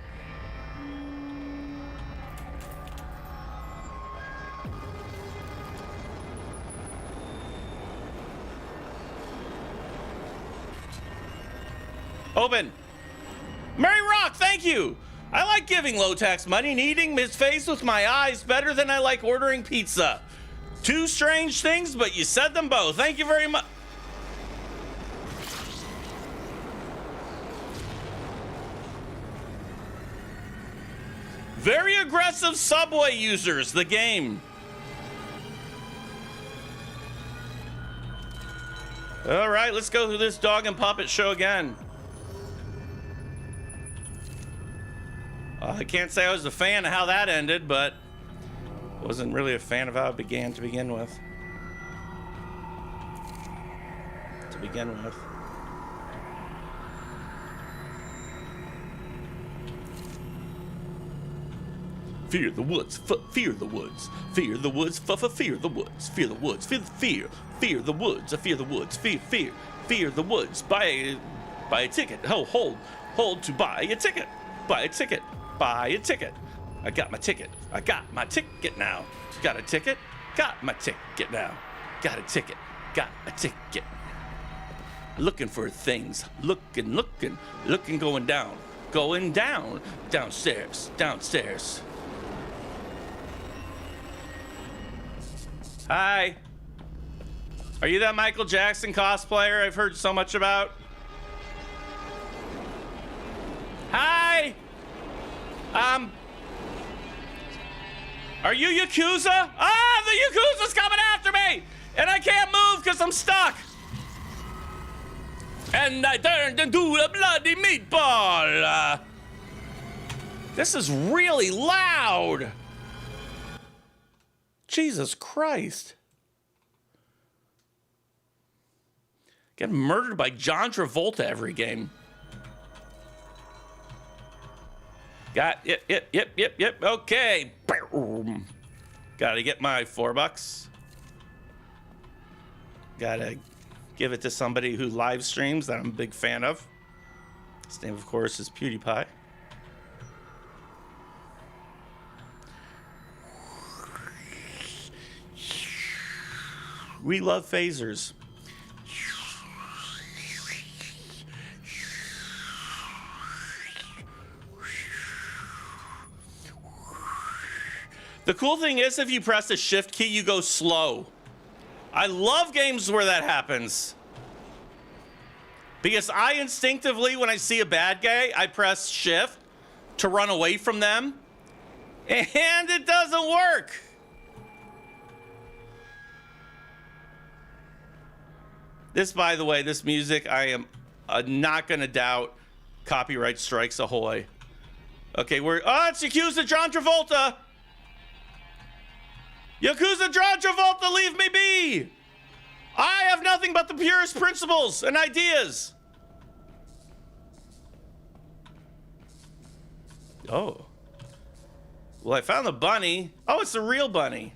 Open. Mary Rock, thank you. I like giving low-tax money and eating his face with my eyes better than I like ordering pizza. Two strange things, but you said them both. Thank you very much. Very aggressive subway users, the game. All right, let's go through this dog and puppet show again. I can't say I was a fan of how that ended, but wasn't really a fan of how it began to begin with. Fear the woods, fear the woods, fear the woods, fear the woods, fear the woods, fear the woods, fear the woods, fear the woods. Buy a ticket. Hold to buy a ticket. Buy a ticket. Buy a ticket. I got my ticket. I got my ticket now. Got a ticket. Got my ticket now. Got a ticket. Got a ticket. Looking for things. Looking, going down. Going down. Downstairs. Hi. Are you that Michael Jackson cosplayer I've heard so much about? Hi. Are you Yakuza? The Yakuza's coming after me! And I can't move because I'm stuck! And I turned into a bloody meatball. This is really loud. Jesus Christ. Get murdered by John Travolta every game. Yep. Okay. Boom. Gotta get my $4. Gotta give it to somebody who live streams that I'm a big fan of. His name, of course, is PewDiePie. We love phasers. The cool thing is, if you press the shift key, you go slow. I love games where that happens. Because I instinctively, when I see a bad guy, I press shift to run away from them. And it doesn't work. This, by the way, this music, I am not going to doubt. Copyright strikes ahoy. Okay, it's Yakuza John Travolta. Yakuza John Travolta, leave me be. I have nothing but the purest principles and ideas. Oh. Well, I found the bunny. Oh, it's the real bunny.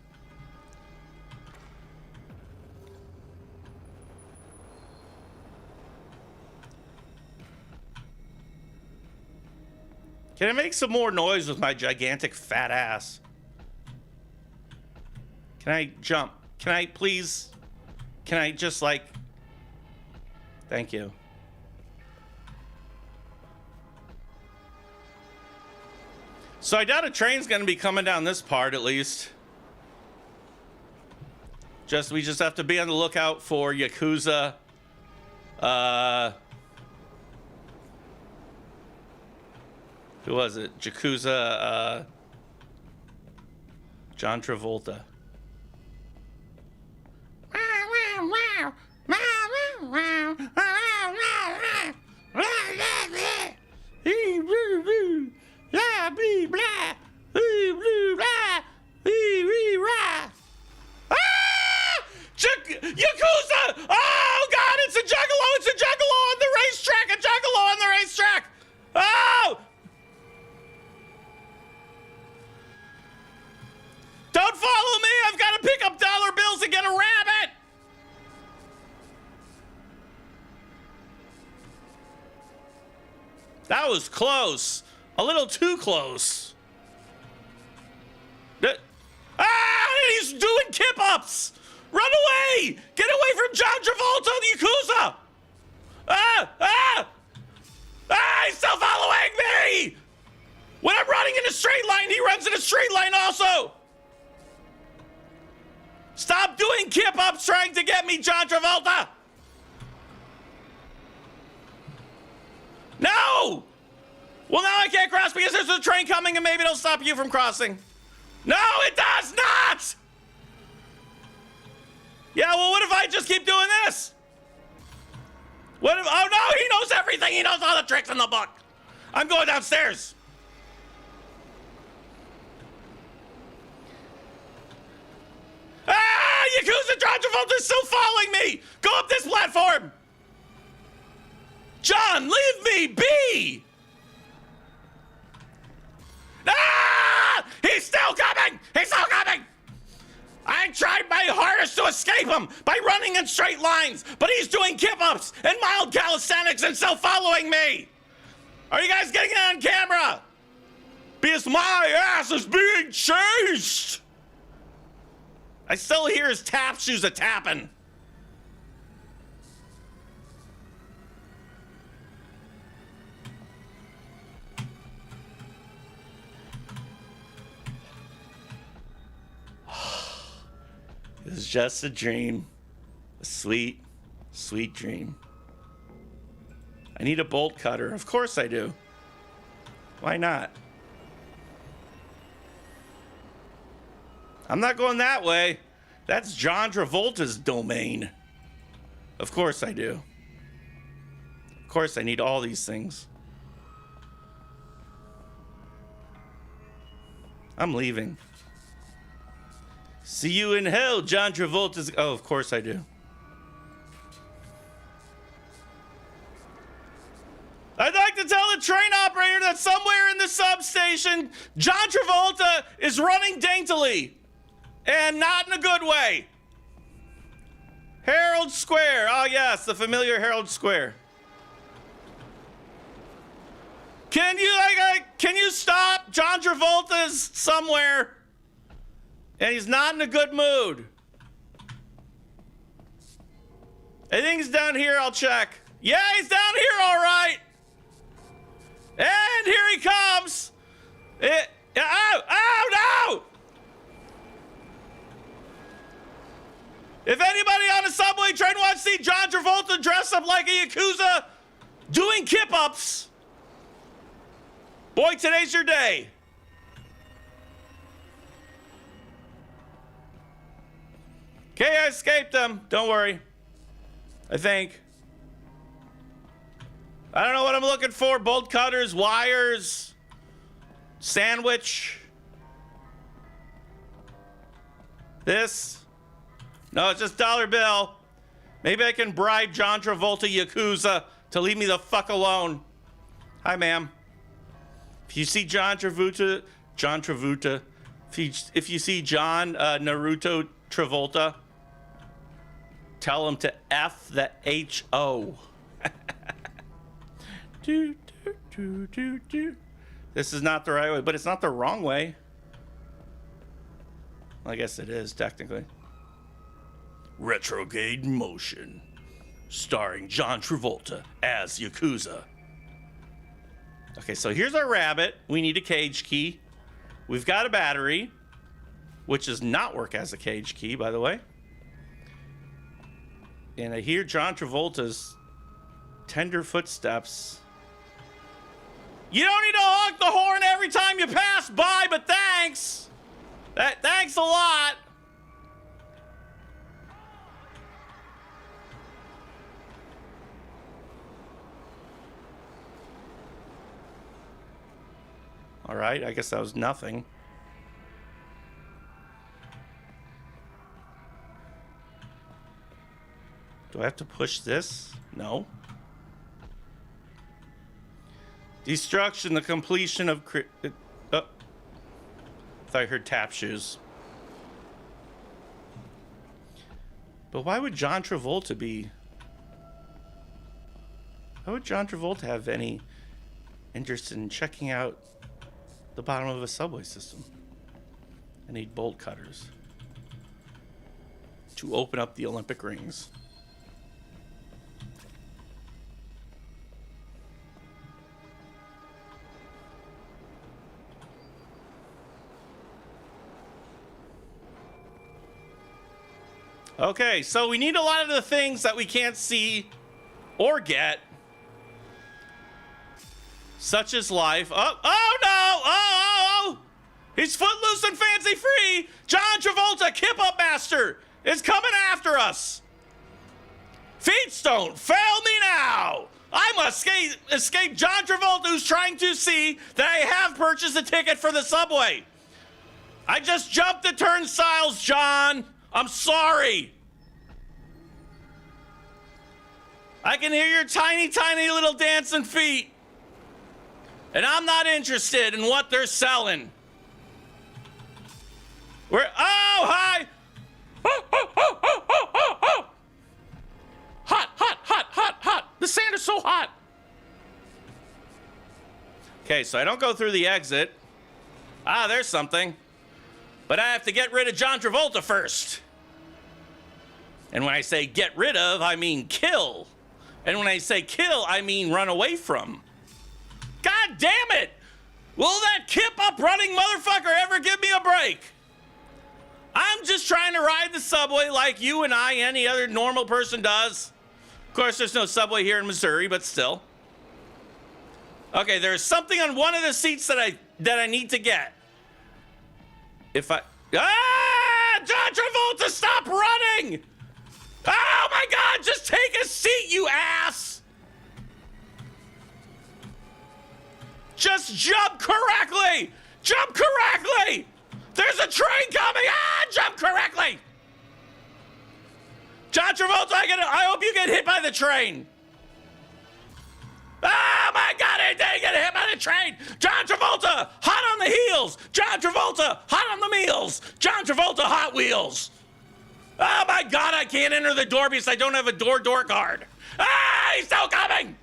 Can I make some more noise with my gigantic fat ass? Can I jump? Can I please? Can I just like... Thank you. So I doubt a train's gonna be coming down this part at least. We just have to be on the lookout for Yakuza. Who was it? Yakuza, John Travolta. Yakuza! Oh God, it's a juggalo! It's a juggalo on the racetrack! A juggalo on the racetrack! Oh! Don't follow me! I've got to pick up dollar bills and get a rabbit! That was close. A little too close. He's doing kip-ups! Run away! Get away from John Travolta, the Yakuza! He's still following me! When I'm running in a straight line, he runs in a straight line also! Stop doing kip-ups trying to get me, John Travolta! No! Well, now I can't cross because there's a train coming and maybe it'll stop you from crossing. No, it does not! Yeah, well, what if I just keep doing this? What if, oh no, he knows everything. He knows all the tricks in the book. I'm going downstairs. Yakuza John Travolta is still following me. Go up this platform. John, leave me be. He's still coming. He's still coming. I tried my hardest to escape him by running in straight lines, but he's doing kip-ups and mild calisthenics and still following me. Are you guys getting it on camera? Because my ass is being chased. I still hear his tap shoes a-tapping. It was just a dream. A sweet, sweet dream. I need a bolt cutter. Of course I do. Why not? I'm not going that way. That's John Travolta's domain. Of course I do. Of course, I need all these things. I'm leaving. See you in hell, John Travolta's. Oh, of course I do. I'd like to tell the train operator that somewhere in the substation, John Travolta is running daintily. And not in a good way. Herald Square. Oh, yes, the familiar Herald Square. Can you stop? John Travolta's somewhere. And he's not in a good mood. I think he's down here. I'll check. Yeah, he's down here, all right. And here he comes. Oh, no! If anybody on a subway train wants to see John Travolta dress up like a Yakuza doing kip-ups, boy, today's your day. Okay, I escaped them. Don't worry. I think. I don't know what I'm looking for. Bolt cutters, wires, sandwich. This. No, it's just dollar bill. Maybe I can bribe John Travolta Yakuza to leave me the fuck alone. Hi, ma'am. If you see John Travolta, if you see John Naruto Travolta, tell him to F the H-O. This is not the right way, but it's not the wrong way. Well, I guess it is, technically. Retrograde Motion, starring John Travolta as Yakuza. Okay, so here's our rabbit. We need a cage key. We've got a battery, which does not work as a cage key, by the way. And I hear John Travolta's tender footsteps. You don't need to honk the horn every time you pass by, but thanks. Thanks a lot. All right, I guess that was nothing. Do I have to push this? No. Destruction, the completion of... I thought I heard tap shoes. But why would John Travolta be... Why would John Travolta have any interest in checking out the bottom of a subway system? I need bolt cutters to open up the Olympic rings. Okay, so we need a lot of the things that we can't see or get, such as life. Oh no! Oh! He's footloose and fancy free. John Travolta, Kip-Up Master, is coming after us. Feet don't fail me now. I must escape John Travolta, who's trying to see that I have purchased a ticket for the subway. I just jumped the turnstiles, John. I'm sorry. I can hear your tiny, tiny little dancing feet. And I'm not interested in what they're selling. Hi. Hot. The sand is so hot. Okay, so I don't go through the exit. There's something. But I have to get rid of John Travolta first. And when I say get rid of, I mean kill. And when I say kill, I mean run away from. God damn it! Will that Kip-Up running motherfucker ever give me a break? I'm just trying to ride the subway like you and I, any other normal person does. Of course, there's no subway here in Missouri, but still. Okay, there's something on one of the seats that I need to get. John Travolta, stop running! Oh my God, just take a seat, you ass! Just jump correctly! Jump correctly! There's a train coming! Jump correctly! John Travolta, I hope you get hit by the train. Oh my God, I didn't get hit by the train. John Travolta, hot on the heels. John Travolta, hot on the meals. John Travolta, Hot Wheels. Oh my God, I can't enter the door because I don't have a door card. He's still coming.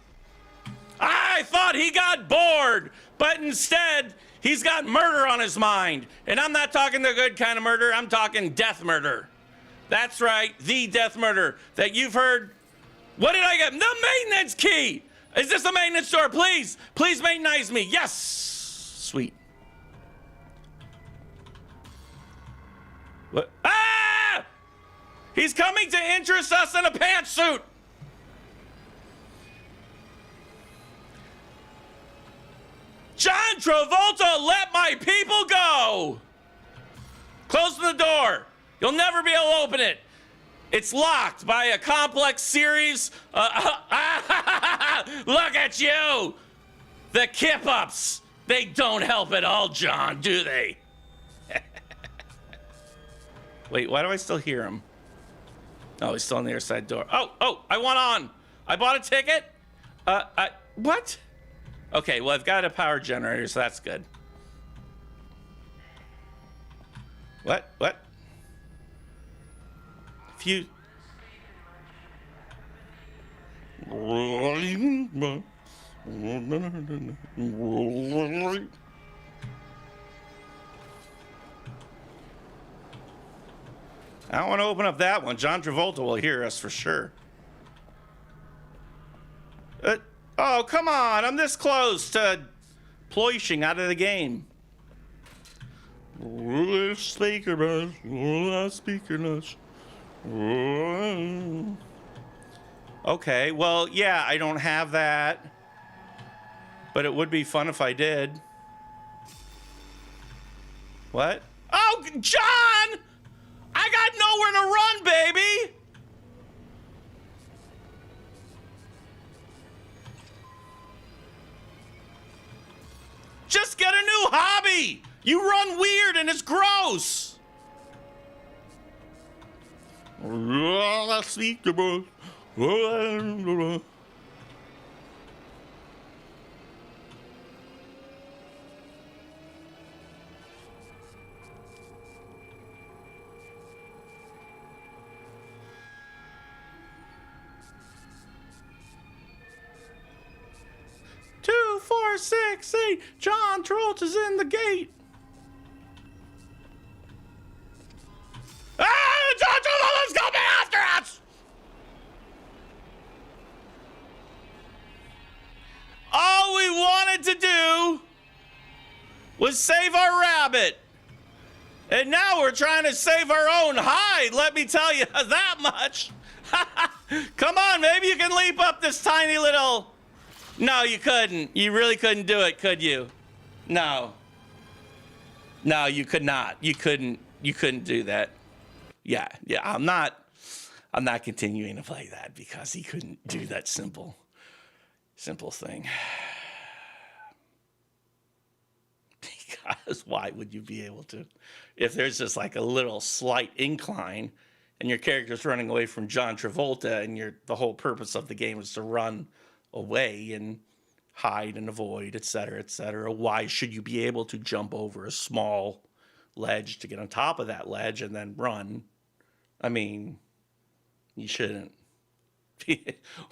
I thought he got bored, but instead, he's got murder on his mind. And I'm not talking the good kind of murder, I'm talking death murder. That's right, the death murder that you've heard. What did I get? The maintenance key. Is this the maintenance store? Please, please maintenance me. Yes, sweet. What? He's coming to interest us in a pantsuit. John Travolta, let my people go. Close the door. You'll never be able to open it. It's locked by a complex series. Look at you. The kip-ups. They don't help at all, John, do they? Wait, why do I still hear him? Oh, he's still on the other side door. Oh, I want on. I bought a ticket. What? Okay, well, I've got a power generator, so that's good. What? Few. I don't want to open up that one. John Travolta will hear us for sure. Oh, come on. I'm this close to ploishing out of the game. Okay, well, yeah, I don't have that. But it would be fun if I did. What? Oh, John! I got nowhere to run, baby! Just get a new hobby! You run weird and it's gross! Two, 4, 6, 8. John Travolta's in the gate. John Travolta's coming after us! All we wanted to do was save our rabbit. And now we're trying to save our own hide, let me tell you that much. Come on, maybe you can leap up this tiny little... No, you couldn't. You really couldn't do it, could you? No. No, you could not. You couldn't do that. Yeah, I'm not continuing to play that because he couldn't do that simple thing. Because why would you be able to? If there's just like a little slight incline and your character's running away from John Travolta and the whole purpose of the game is to run away and hide and avoid, etc., why should you be able to jump over a small ledge to get on top of that ledge and then run? I mean, you shouldn't.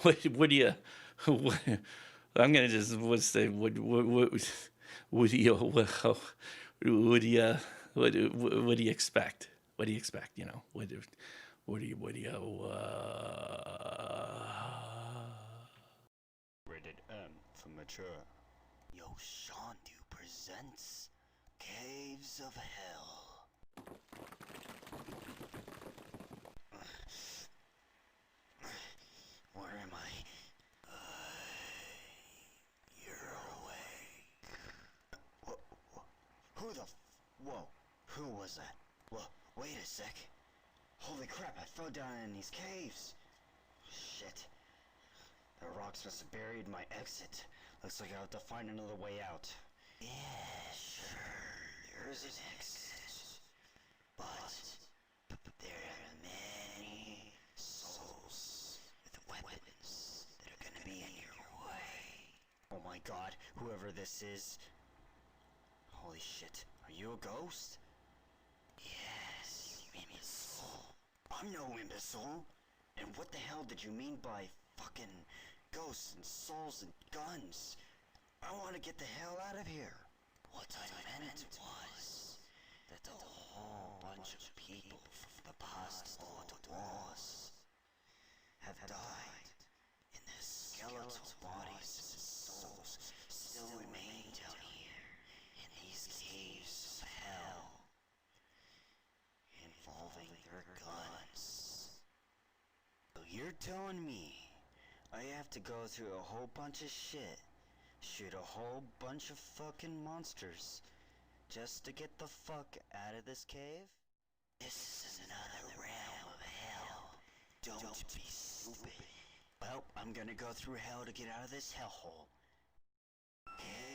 What do you? I'm gonna just say what do you expect? What do you expect? You know, what do you? Rated M for mature. Yoshandu presents Caves of Hell. Where am I? You're awake. Who the whoa, who was that? Well, wait a sec. Holy crap, I fell down in these caves. Shit. The rocks must have buried my exit. Looks like I'll have to find another way out. Yeah, sure, there's an exit. But there are many souls with weapons that are gonna be in your way. Oh my god, whoever this is. Holy shit, are you a ghost? Yes, you imbecile. I'm no imbecile. And what the hell did you mean by fucking ghosts and souls and guns? I want to get the hell out of here. What I meant was that a whole bunch of people from the past Lord Wars have died, and their skeletal bodies and souls still remain down here in these caves of hell, involving their guns. So you're telling me I have to go through a whole bunch of shit, shoot a whole bunch of fucking monsters, just to get the fuck out of this cave? This is another realm of hell. Don't be stupid. Well, I'm gonna go through hell to get out of this hellhole. Okay.